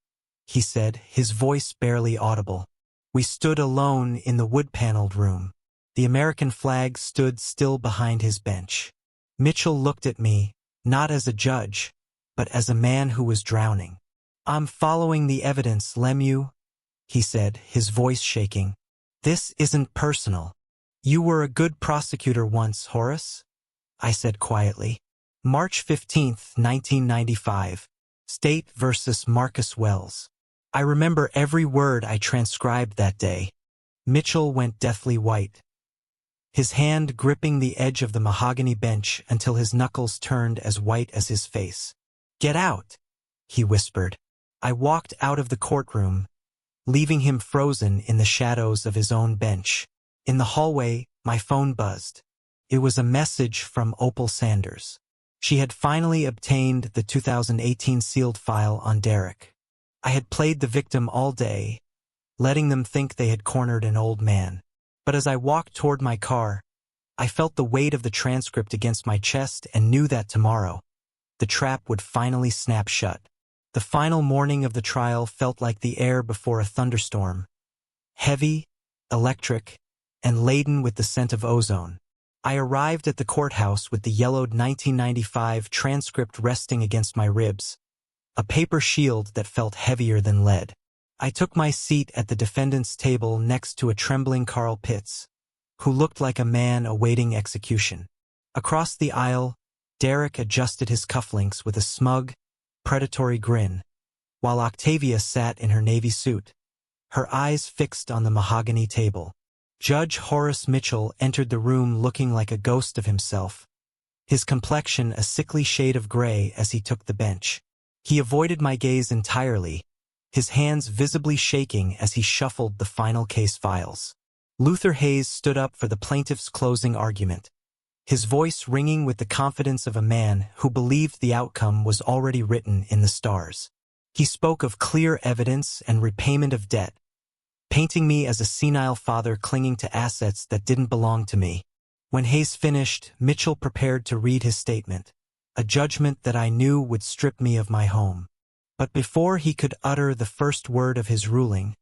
he said, his voice barely audible. We stood alone in the wood-paneled room. The American flag stood still behind his bench. Mitchell looked at me, not as a judge, but as a man who was drowning. "I'm following the evidence, Lemieux," he said, his voice shaking. "This isn't personal." "You were a good prosecutor once, Horace," I said quietly. March 15th, 1995. State versus Marcus Wells. I remember every word I transcribed that day. Mitchell went deathly white, his hand gripping the edge of the mahogany bench until his knuckles turned as white as his face. "Get out," he whispered. I walked out of the courtroom, leaving him frozen in the shadows of his own bench. In the hallway, my phone buzzed. It was a message from Opal Sanders. She had finally obtained the 2018 sealed file on Derek. I had played the victim all day, letting them think they had cornered an old man. But as I walked toward my car, I felt the weight of the transcript against my chest and knew that tomorrow, the trap would finally snap shut. The final morning of the trial felt like the air before a thunderstorm. Heavy, electric, and laden with the scent of ozone. I arrived at the courthouse with the yellowed 1995 transcript resting against my ribs, a paper shield that felt heavier than lead. I took my seat at the defendant's table next to a trembling Carl Pitts, who looked like a man awaiting execution. Across the aisle, Derek adjusted his cufflinks with a smug, predatory grin, while Octavia sat in her navy suit, her eyes fixed on the mahogany table. Judge Horace Mitchell entered the room looking like a ghost of himself, his complexion a sickly shade of gray as he took the bench. He avoided my gaze entirely, his hands visibly shaking as he shuffled the final case files. Luther Hayes stood up for the plaintiff's closing argument, his voice ringing with the confidence of a man who believed the outcome was already written in the stars. He spoke of clear evidence and repayment of debt, painting me as a senile father clinging to assets that didn't belong to me. When Hayes finished, Mitchell prepared to read his statement, a judgment that I knew would strip me of my home. But before he could utter the first word of his ruling,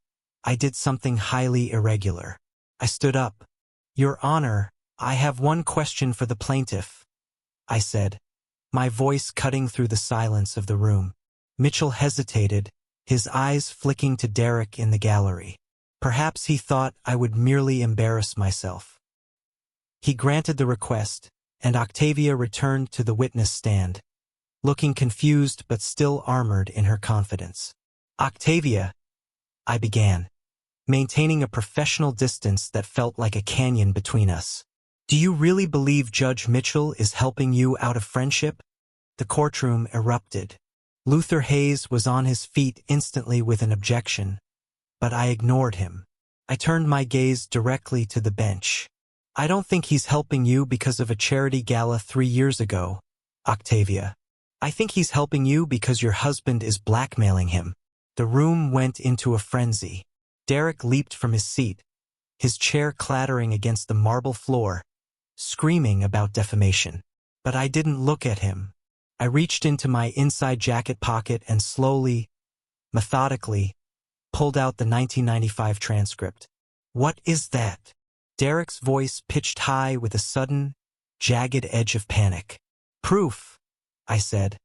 I did something highly irregular. I stood up. "Your Honor, I have one question for the plaintiff," I said, my voice cutting through the silence of the room. Mitchell hesitated, his eyes flicking to Derek in the gallery. Perhaps he thought I would merely embarrass myself. He granted the request, and Octavia returned to the witness stand, looking confused but still armored in her confidence. "Octavia," I began, maintaining a professional distance that felt like a canyon between us. "Do you really believe Judge Mitchell is helping you out of friendship?" The courtroom erupted. Luther Hayes was on his feet instantly with an objection, but I ignored him. I turned my gaze directly to the bench. "I don't think he's helping you because of a charity gala 3 years ago, Octavia. I think he's helping you because your husband is blackmailing him." The room went into a frenzy. Derek leaped from his seat, his chair clattering against the marble floor, screaming about defamation. But I didn't look at him. I reached into my inside jacket pocket and slowly, methodically, pulled out the 1995 transcript. "What is that?" Derek's voice pitched high with a sudden, jagged edge of panic. "Proof," I said,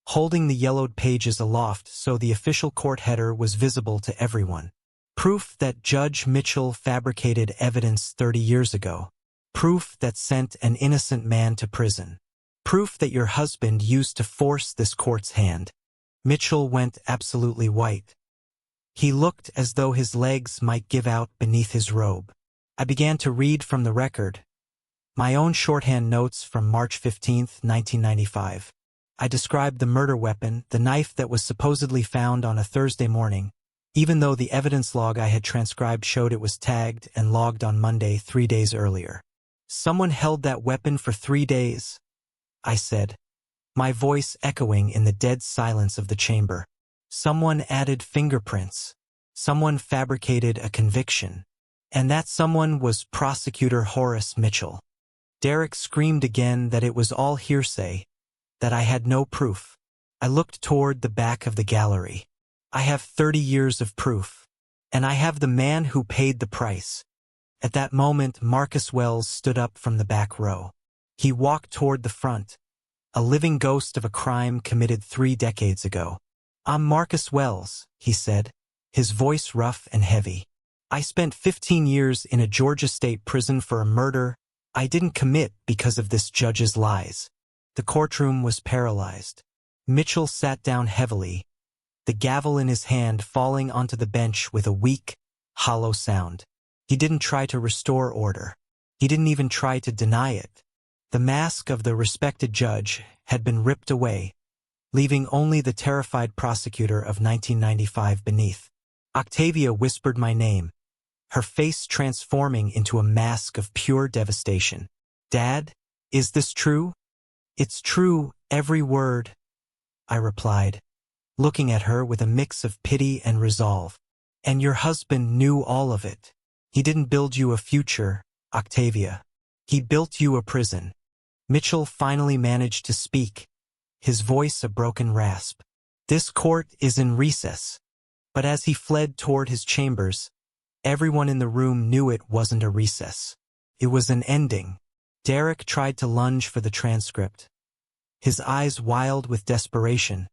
holding the yellowed pages aloft so the official court header was visible to everyone. "Proof that Judge Mitchell fabricated evidence 30 years ago. Proof that sent an innocent man to prison. Proof that your husband used to force this court's hand." Mitchell went absolutely white. He looked as though his legs might give out beneath his robe. I began to read from the record, my own shorthand notes from March 15, 1995. I described the murder weapon, the knife that was supposedly found on a Thursday morning, even though the evidence log I had transcribed showed it was tagged and logged on Monday 3 days earlier. "Someone held that weapon for 3 days," I said, my voice echoing in the dead silence of the chamber. "Someone added fingerprints. Someone fabricated a conviction. And that someone was Prosecutor Horace Mitchell." Derek screamed again that it was all hearsay, that I had no proof. I looked toward the back of the gallery. "I have 30 years of proof. And I have the man who paid the price." At that moment, Marcus Wells stood up from the back row. He walked toward the front, a living ghost of a crime committed 3 decades ago. "I'm Marcus Wells," he said, his voice rough and heavy. "I spent 15 years in a Georgia state prison for a murder I didn't commit because of this judge's lies." The courtroom was paralyzed. Mitchell sat down heavily, the gavel in his hand falling onto the bench with a weak, hollow sound. He didn't try to restore order. He didn't even try to deny it. The mask of the respected judge had been ripped away, leaving only the terrified prosecutor of 1995 beneath. Octavia whispered my name, her face transforming into a mask of pure devastation. "Dad, is this true? It's true, every word, I replied, looking at her with a mix of pity and resolve. And your husband knew all of it. He didn't build you a future, Octavia. He built you a prison. Mitchell finally managed to speak, his voice a broken rasp. This court is in recess. But as he fled toward his chambers, everyone in the room knew it wasn't a recess. It was an ending. Derek tried to lunge for the transcript, his eyes wild with desperation,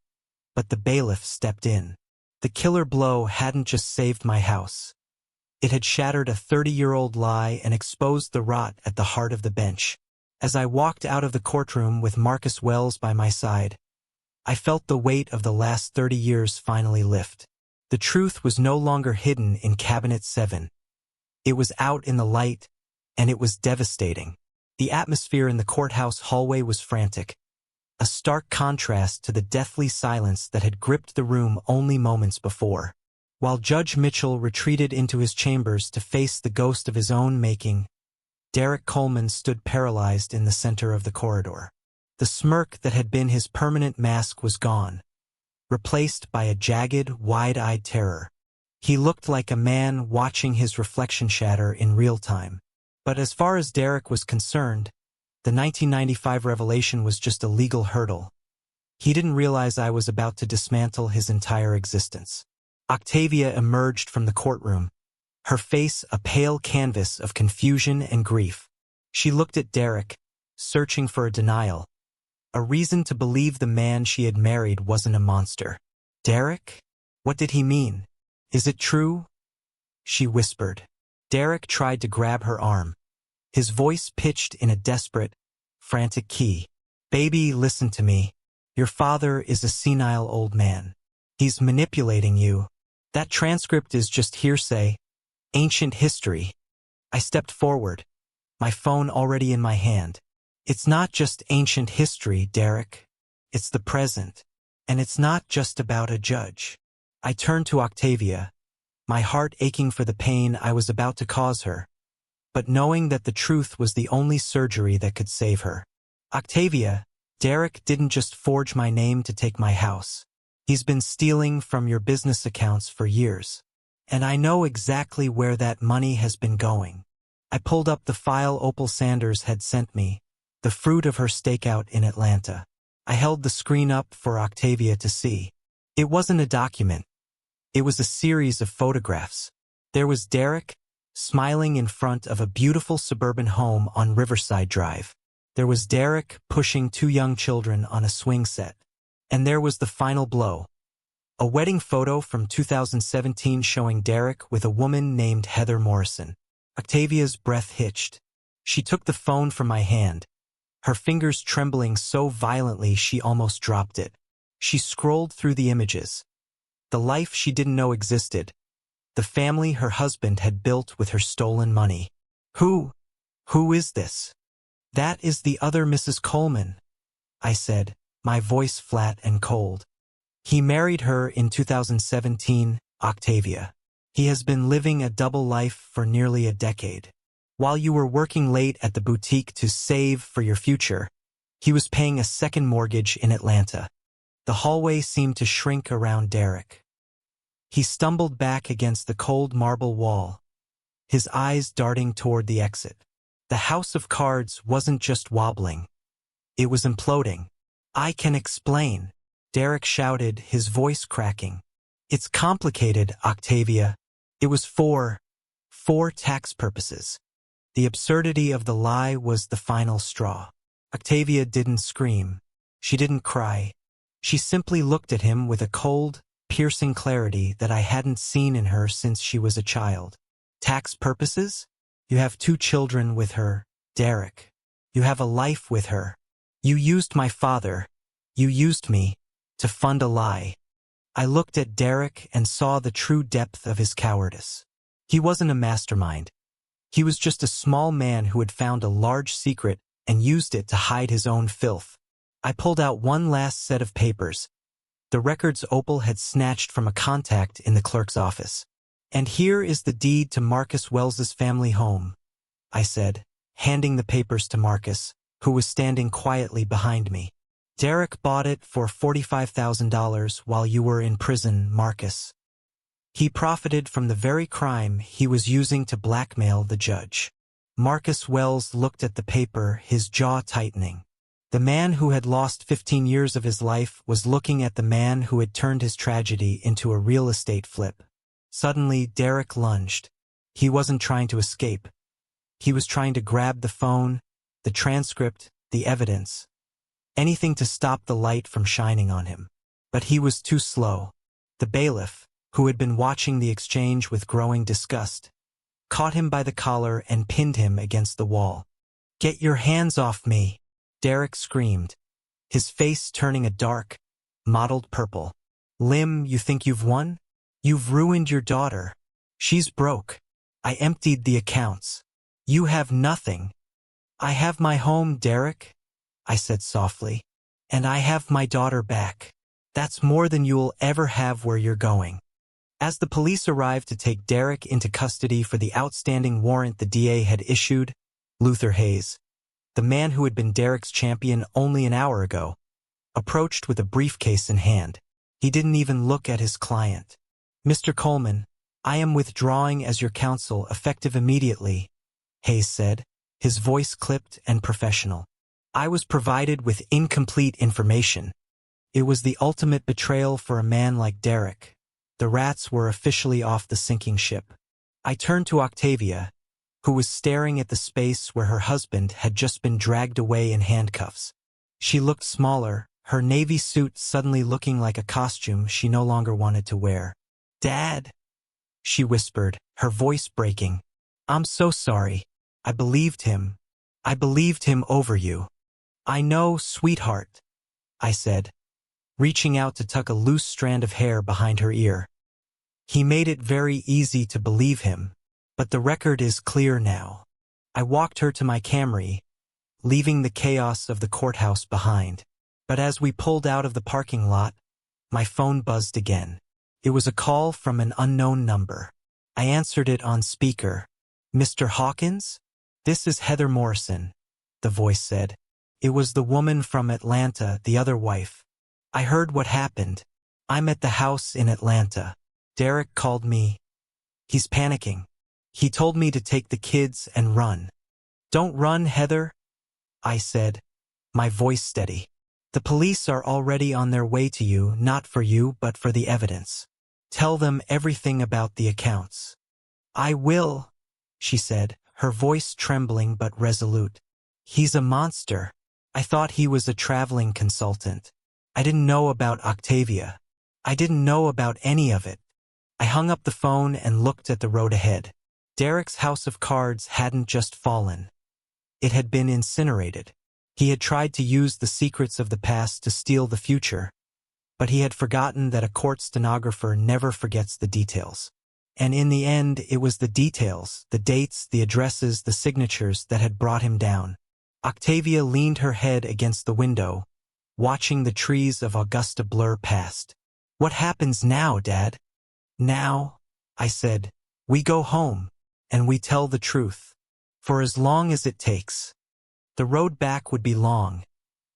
but the bailiff stepped in. The killer blow hadn't just saved my house. It had shattered a 30-year-old lie and exposed the rot at the heart of the bench. As I walked out of the courtroom with Marcus Wells by my side, I felt the weight of the last 30 years finally lift. The truth was no longer hidden in Cabinet 7. It was out in the light, and it was devastating. The atmosphere in the courthouse hallway was frantic, a stark contrast to the deathly silence that had gripped the room only moments before. While Judge Mitchell retreated into his chambers to face the ghost of his own making, Derek Coleman stood paralyzed in the center of the corridor. The smirk that had been his permanent mask was gone, replaced by a jagged, wide-eyed terror. He looked like a man watching his reflection shatter in real time. But as far as Derek was concerned, the 1995 revelation was just a legal hurdle. He didn't realize I was about to dismantle his entire existence. Octavia emerged from the courtroom, her face a pale canvas of confusion and grief. She looked at Derek, searching for a denial, a reason to believe the man she had married wasn't a monster. Derek? What did he mean? Is it true? She whispered. Derek tried to grab her arm, his voice pitched in a desperate, frantic key. Baby, listen to me. Your father is a senile old man. He's manipulating you. That transcript is just hearsay, ancient history. I stepped forward, my phone already in my hand. It's not just ancient history, Derek. It's the present. And it's not just about a judge. I turned to Octavia, my heart aching for the pain I was about to cause her, but knowing that the truth was the only surgery that could save her. Octavia, Derek didn't just forge my name to take my house. He's been stealing from your business accounts for years. And I know exactly where that money has been going. I pulled up the file Opal Sanders had sent me, the fruit of her stakeout in Atlanta. I held the screen up for Octavia to see. It wasn't a document. It was a series of photographs. There was Derek, smiling in front of a beautiful suburban home on Riverside Drive. There was Derek pushing two young children on a swing set. And there was the final blow. A wedding photo from 2017 showing Derek with a woman named Heather Morrison. Octavia's breath hitched. She took the phone from my hand, her fingers trembling so violently she almost dropped it. She scrolled through the images. The life she didn't know existed. The family her husband had built with her stolen money. Who is this? That is the other Mrs. Coleman, I said, my voice flat and cold. He married her in 2017, Octavia. He has been living a double life for nearly a decade. While you were working late at the boutique to save for your future, he was paying a second mortgage in Atlanta. The hallway seemed to shrink around Derek. He stumbled back against the cold marble wall, his eyes darting toward the exit. The house of cards wasn't just wobbling. It was imploding. I can explain, Derek shouted, his voice cracking. It's complicated, Octavia. It was for tax purposes. The absurdity of the lie was the final straw. Octavia didn't scream. She didn't cry. She simply looked at him with a cold, piercing clarity that I hadn't seen in her since she was a child. Tax purposes? You have 2 children with her, Derek. You have a life with her. You used my father, you used me, to fund a lie. I looked at Derek and saw the true depth of his cowardice. He wasn't a mastermind. He was just a small man who had found a large secret and used it to hide his own filth. I pulled out one last set of papers, the records Opal had snatched from a contact in the clerk's office. And here is the deed to Marcus Wells's family home, I said, handing the papers to Marcus. who was standing quietly behind me. Derek bought it for $45,000 while you were in prison, Marcus. He profited from the very crime he was using to blackmail the judge. Marcus Wells looked at the paper, his jaw tightening. The man who had lost 15 years of his life was looking at the man who had turned his tragedy into a real estate flip. Suddenly, Derek lunged. He wasn't trying to escape. He was trying to grab the phone, the transcript, the evidence. Anything to stop the light from shining on him. But he was too slow. The bailiff, who had been watching the exchange with growing disgust, caught him by the collar and pinned him against the wall. "Get your hands off me!" Derek screamed, his face turning a dark, mottled purple. "Lim, you think you've won? You've ruined your daughter. She's broke. I emptied the accounts. You have nothing." "I have my home, Derek," I said softly. "And I have my daughter back. That's more than you'll ever have where you're going." As the police arrived to take Derek into custody for the outstanding warrant the DA had issued, Luther Hayes, the man who had been Derek's champion only an hour ago, approached with a briefcase in hand. He didn't even look at his client. "Mr. Coleman, I am withdrawing as your counsel effective immediately," Hayes said, his voice clipped and professional. "I was provided with incomplete information. It was the ultimate betrayal for a man like Derek. The rats were officially off the sinking ship." I turned to Octavia, who was staring at the space where her husband had just been dragged away in handcuffs. She looked smaller, her navy suit suddenly looking like a costume she no longer wanted to wear. "Dad," she whispered, her voice breaking. "I'm so sorry. I believed him. I believed him over you." "I know, sweetheart," I said, reaching out to tuck a loose strand of hair behind her ear. "He made it very easy to believe him, but the record is clear now." I walked her to my Camry, leaving the chaos of the courthouse behind. But as we pulled out of the parking lot, my phone buzzed again. It was a call from an unknown number. I answered it on speaker. "Mr. Hawkins? This is Heather Morrison," the voice said. It was the woman from Atlanta, the other wife. "I heard what happened. I'm at the house in Atlanta. Derek called me. He's panicking. He told me to take the kids and run." "Don't run, Heather," I said, my voice steady. "The police are already on their way to you, not for you, but for the evidence. Tell them everything about the accounts." "I will," she said, her voice trembling but resolute. "He's a monster. I thought he was a traveling consultant. I didn't know about Octavia. I didn't know about any of it." I hung up the phone and looked at the road ahead. Derek's house of cards hadn't just fallen. It had been incinerated. He had tried to use the secrets of the past to steal the future, but he had forgotten that a court stenographer never forgets the details. And in the end, it was the details, the dates, the addresses, the signatures that had brought him down. Octavia leaned her head against the window, watching the trees of Augusta blur past. "What happens now, Dad?" "Now," I said, "we go home, and we tell the truth. For as long as it takes." The road back would be long,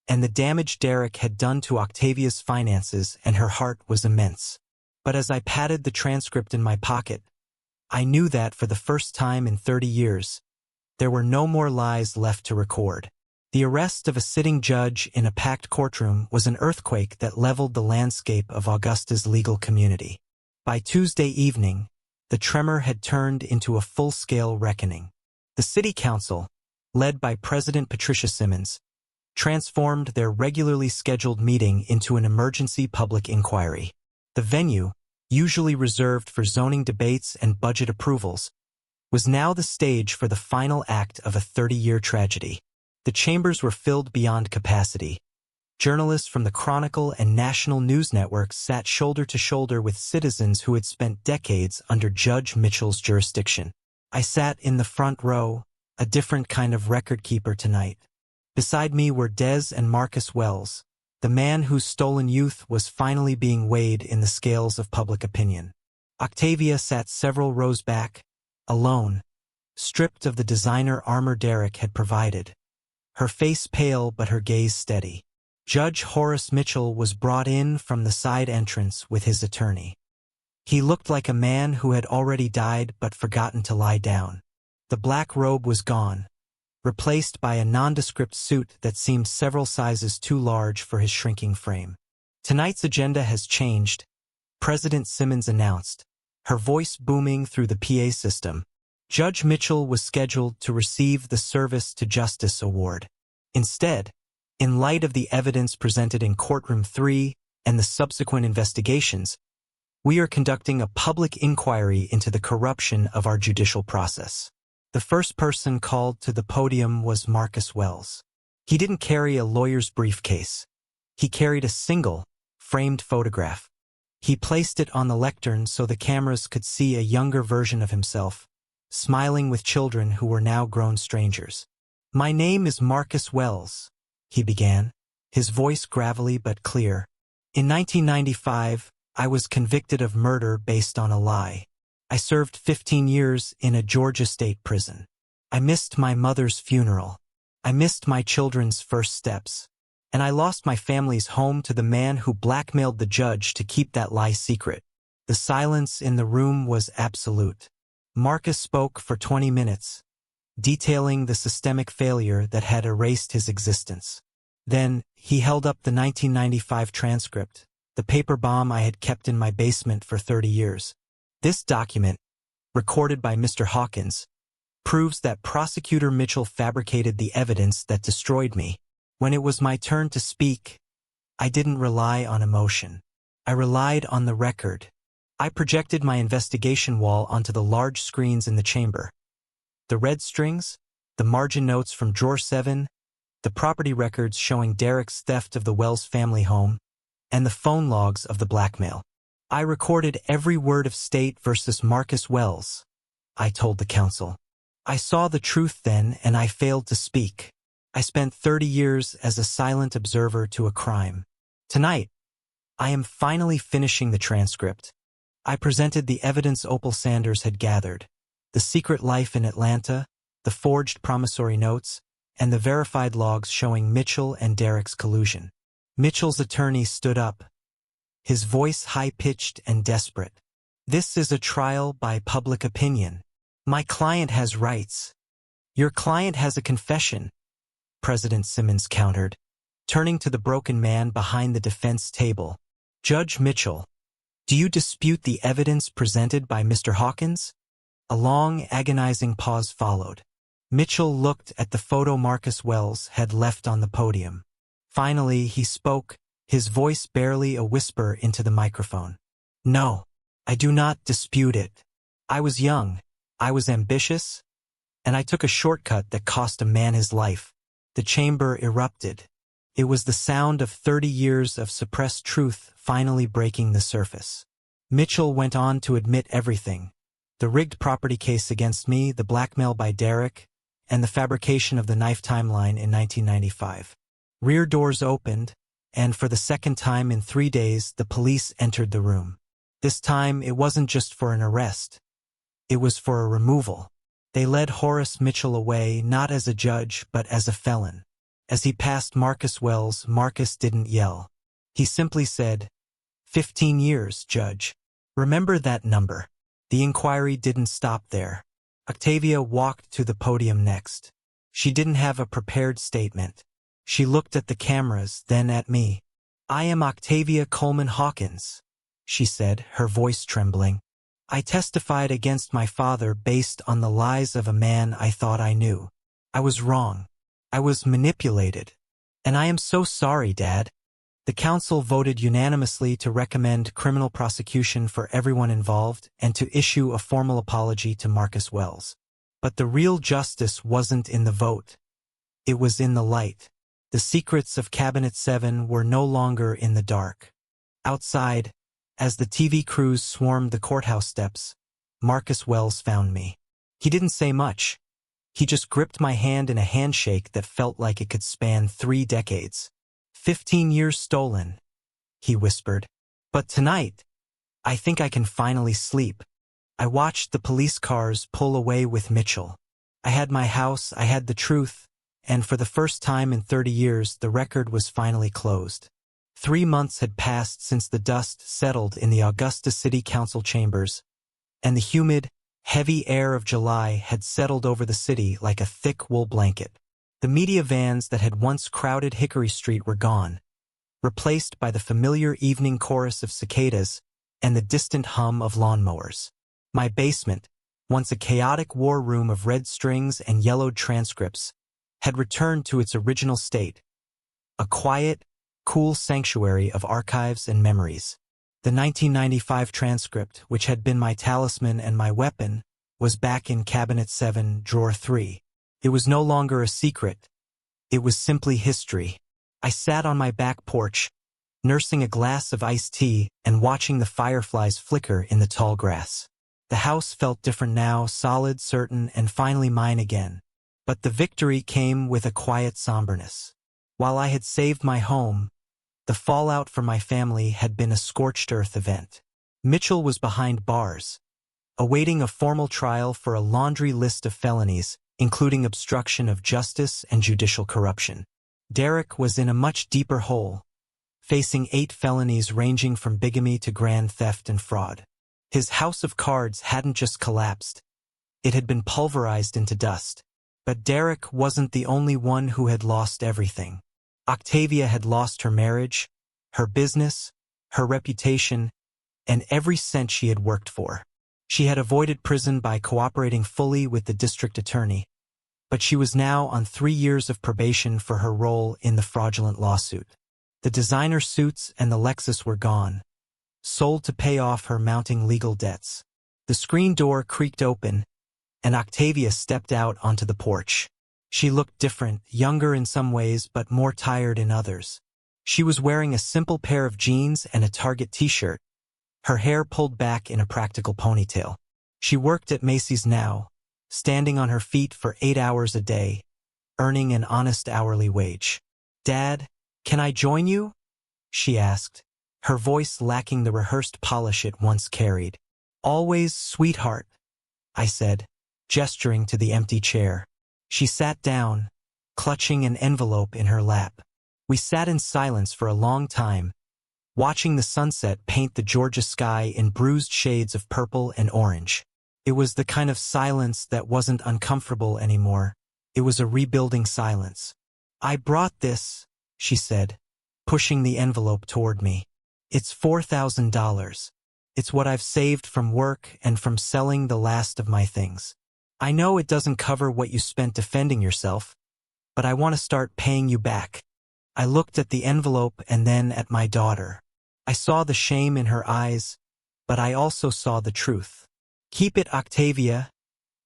and the damage Derek had done to Octavia's finances and her heart was immense. But as I patted the transcript in my pocket, I knew that for the first time in 30 years, there were no more lies left to record. The arrest of a sitting judge in a packed courtroom was an earthquake that leveled the landscape of Augusta's legal community. By Tuesday evening, the tremor had turned into a full-scale reckoning. The city council, led by President Patricia Simmons, transformed their regularly scheduled meeting into an emergency public inquiry. The venue, usually reserved for zoning debates and budget approvals, was now the stage for the final act of a 30-year tragedy. The chambers were filled beyond capacity. Journalists from the Chronicle and national news networks sat shoulder to shoulder with citizens who had spent decades under Judge Mitchell's jurisdiction. I sat in the front row, a different kind of record keeper tonight. Beside me were Des and Marcus Wells, the man whose stolen youth was finally being weighed in the scales of public opinion. Octavia sat several rows back, alone, stripped of the designer armor Derek had provided. her face pale but her gaze steady. Judge Horace Mitchell was brought in from the side entrance with his attorney. He looked like a man who had already died but forgotten to lie down. The black robe was gone, replaced by a nondescript suit that seemed several sizes too large for his shrinking frame. "Tonight's agenda has changed," President Simmons announced, her voice booming through the PA system. Judge Mitchell was scheduled to receive the Service to Justice Award. Instead, in light of the evidence presented in Courtroom 3 and the subsequent investigations, we are conducting a public inquiry into the corruption of our judicial process. The first person called to the podium was Marcus Wells. He didn't carry a lawyer's briefcase. He carried a single, framed photograph. He placed it on the lectern so the cameras could see a younger version of himself, smiling with children who were now grown strangers. "My name is Marcus Wells," he began, his voice gravelly but clear. "In 1995, I was convicted of murder based on a lie. I served 15 years in a Georgia state prison. I missed my mother's funeral. I missed my children's first steps. And I lost my family's home to the man who blackmailed the judge to keep that lie secret." The silence in the room was absolute. Marcus spoke for 20 minutes, detailing the systemic failure that had erased his existence. Then, he held up the 1995 transcript, the paper bomb I had kept in my basement for 30 years. "This document, recorded by Mr. Hawkins, proves that Prosecutor Mitchell fabricated the evidence that destroyed me. When it was my turn to speak, I didn't rely on emotion. I relied on the record. I projected my investigation wall onto the large screens in the chamber. The red strings, the margin notes from Drawer 7, the property records showing Derek's theft of the Wells family home, and the phone logs of the blackmail. I recorded every word of State versus Marcus Wells," I told the counsel. "I saw the truth then, and I failed to speak. I spent 30 years as a silent observer to a crime. Tonight, I am finally finishing the transcript. I presented the evidence Opal Sanders had gathered, the secret life in Atlanta, the forged promissory notes, and the verified logs showing Mitchell and Derek's collusion." Mitchell's attorney stood up, his voice high-pitched and desperate. "This is a trial by public opinion. My client has rights." "Your client has a confession," President Simmons countered, turning to the broken man behind the defense table. "Judge Mitchell, do you dispute the evidence presented by Mr. Hawkins?" A long, agonizing pause followed. Mitchell looked at the photo Marcus Wells had left on the podium. Finally, he spoke, his voice barely a whisper into the microphone. "No, I do not dispute it. I was young, I was ambitious, and I took a shortcut that cost a man his life." The chamber erupted. It was the sound of 30 years of suppressed truth finally breaking the surface. Mitchell went on to admit everything: the rigged property case against me, the blackmail by Derek, and the fabrication of the knife timeline in 1995. Rear doors opened, and for the second time in 3 days, the police entered the room. This time, it wasn't just for an arrest. It was for a removal. They led Horace Mitchell away, not as a judge, but as a felon. As he passed Marcus Wells, Marcus didn't yell. He simply said, 15 years, Judge. Remember that number." The inquiry didn't stop there. Octavia walked to the podium next. She didn't have a prepared statement. She looked at the cameras, then at me. "I am Octavia Coleman Hawkins," she said, her voice trembling. "I testified against my father based on the lies of a man I thought I knew. I was wrong. I was manipulated. And I am so sorry, Dad." The council voted unanimously to recommend criminal prosecution for everyone involved and to issue a formal apology to Marcus Wells. But the real justice wasn't in the vote. It was in the light. The secrets of Cabinet 7 were no longer in the dark. Outside, as the TV crews swarmed the courthouse steps, Marcus Wells found me. He didn't say much. He just gripped my hand in a handshake that felt like it could span 3 decades. 15 years stolen, he whispered. "But tonight, I think I can finally sleep." I watched the police cars pull away with Mitchell. I had my house, I had the truth, and for the first time in 30 years the record was finally closed. 3 months had passed since the dust settled in the Augusta City Council chambers, and the humid, heavy air of July had settled over the city like a thick wool blanket. The media vans that had once crowded Hickory Street were gone, replaced by the familiar evening chorus of cicadas and the distant hum of lawnmowers. My basement, once a chaotic war room of red strings and yellowed transcripts, had returned to its original state, a quiet, cool sanctuary of archives and memories. The 1995 transcript, which had been my talisman and my weapon, was back in Cabinet 7, Drawer 3. It was no longer a secret. It was simply history. I sat on my back porch, nursing a glass of iced tea and watching the fireflies flicker in the tall grass. The house felt different now, solid, certain, and finally mine again. But the victory came with a quiet somberness. While I had saved my home, the fallout for my family had been a scorched earth event. Mitchell was behind bars, awaiting a formal trial for a laundry list of felonies, including obstruction of justice and judicial corruption. Derek was in a much deeper hole, facing 8 felonies ranging from bigamy to grand theft and fraud. His house of cards hadn't just collapsed, it had been pulverized into dust. But Derek wasn't the only one who had lost everything. Octavia had lost her marriage, her business, her reputation, and every cent she had worked for. She had avoided prison by cooperating fully with the district attorney, but she was now on 3 years of probation for her role in the fraudulent lawsuit. The designer suits and the Lexus were gone, sold to pay off her mounting legal debts. The screen door creaked open, and Octavia stepped out onto the porch. She looked different, younger in some ways but more tired in others. She was wearing a simple pair of jeans and a Target t-shirt, her hair pulled back in a practical ponytail. She worked at Macy's now, standing on her feet for 8 hours a day, earning an honest hourly wage. "Dad, can I join you?" she asked, her voice lacking the rehearsed polish it once carried. "Always, sweetheart," I said, gesturing to the empty chair. She sat down, clutching an envelope in her lap. We sat in silence for a long time, watching the sunset paint the Georgia sky in bruised shades of purple and orange. It was the kind of silence that wasn't uncomfortable anymore. It was a rebuilding silence. "I brought this," she said, pushing the envelope toward me. "It's $4,000. It's what I've saved from work and from selling the last of my things. I know it doesn't cover what you spent defending yourself, but I want to start paying you back." I looked at the envelope and then at my daughter. I saw the shame in her eyes, but I also saw the truth. "Keep it, Octavia,"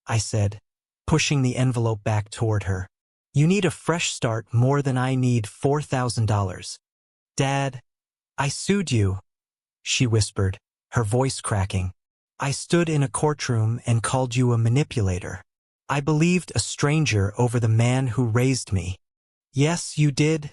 I said, pushing the envelope back toward her. "You need a fresh start more than I need $4,000. Dad, I sued you," she whispered, her voice cracking. "I stood in a courtroom and called you a manipulator. I believed a stranger over the man who raised me." "Yes, you did,"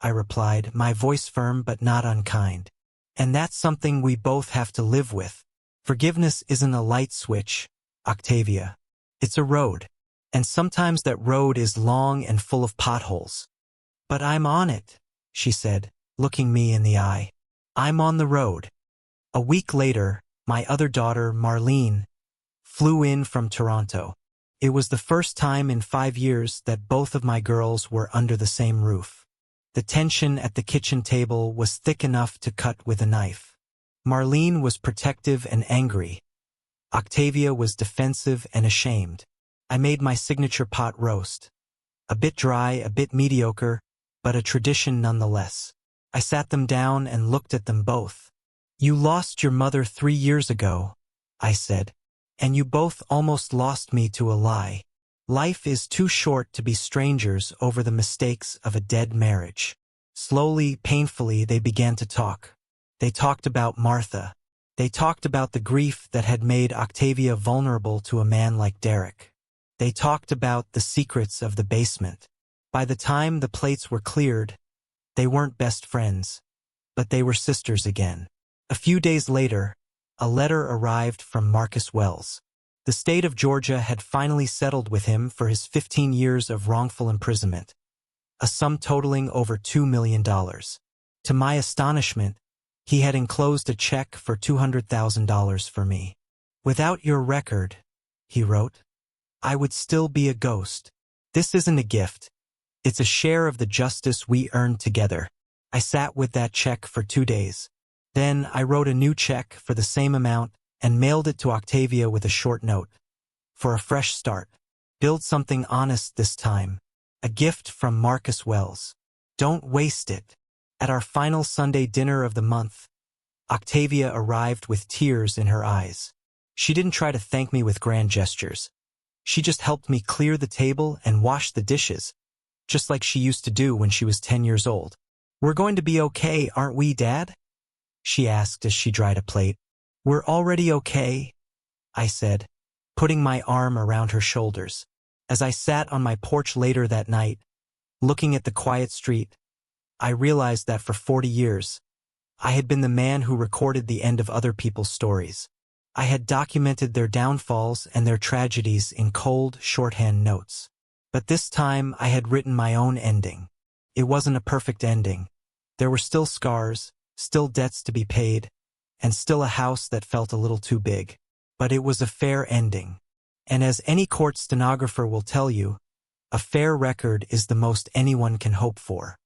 I replied, my voice firm but not unkind. "And that's something we both have to live with. Forgiveness isn't a light switch, Octavia. It's a road. And sometimes that road is long and full of potholes. But I'm on it," she said, looking me in the eye. "I'm on the road." A week later, my other daughter, Marlene, flew in from Toronto. It was the first time in 5 years that both of my girls were under the same roof. The tension at the kitchen table was thick enough to cut with a knife. Marlene was protective and angry. Octavia was defensive and ashamed. I made my signature pot roast. A bit dry, a bit mediocre, but a tradition nonetheless. I sat them down and looked at them both. "You lost your mother 3 years ago," I said, "and you both almost lost me to a lie. Life is too short to be strangers over the mistakes of a dead marriage." Slowly, painfully, they began to talk. They talked about Martha. They talked about the grief that had made Octavia vulnerable to a man like Derek. They talked about the secrets of the basement. By the time the plates were cleared, they weren't best friends, but they were sisters again. A few days later, a letter arrived from Marcus Wells. The state of Georgia had finally settled with him for his 15 years of wrongful imprisonment, a sum totaling over $2 million. To my astonishment, he had enclosed a check for $200,000 for me. "Without your record," he wrote, "I would still be a ghost. This isn't a gift. It's a share of the justice we earned together." I sat with that check for 2 days. Then I wrote a new check for the same amount and mailed it to Octavia with a short note. "For a fresh start. Build something honest this time. A gift from Marcus Wells. Don't waste it." At our final Sunday dinner of the month, Octavia arrived with tears in her eyes. She didn't try to thank me with grand gestures. She just helped me clear the table and wash the dishes, just like she used to do when she was 10 years old. "We're going to be okay, aren't we, Dad?" she asked as she dried a plate. "We're already okay," I said, putting my arm around her shoulders. As I sat on my porch later that night, looking at the quiet street, I realized that for 40 years, I had been the man who recorded the end of other people's stories. I had documented their downfalls and their tragedies in cold, shorthand notes. But this time I had written my own ending. It wasn't a perfect ending. There were still scars, still debts to be paid, and still a house that felt a little too big. But it was a fair ending. And as any court stenographer will tell you, a fair record is the most anyone can hope for.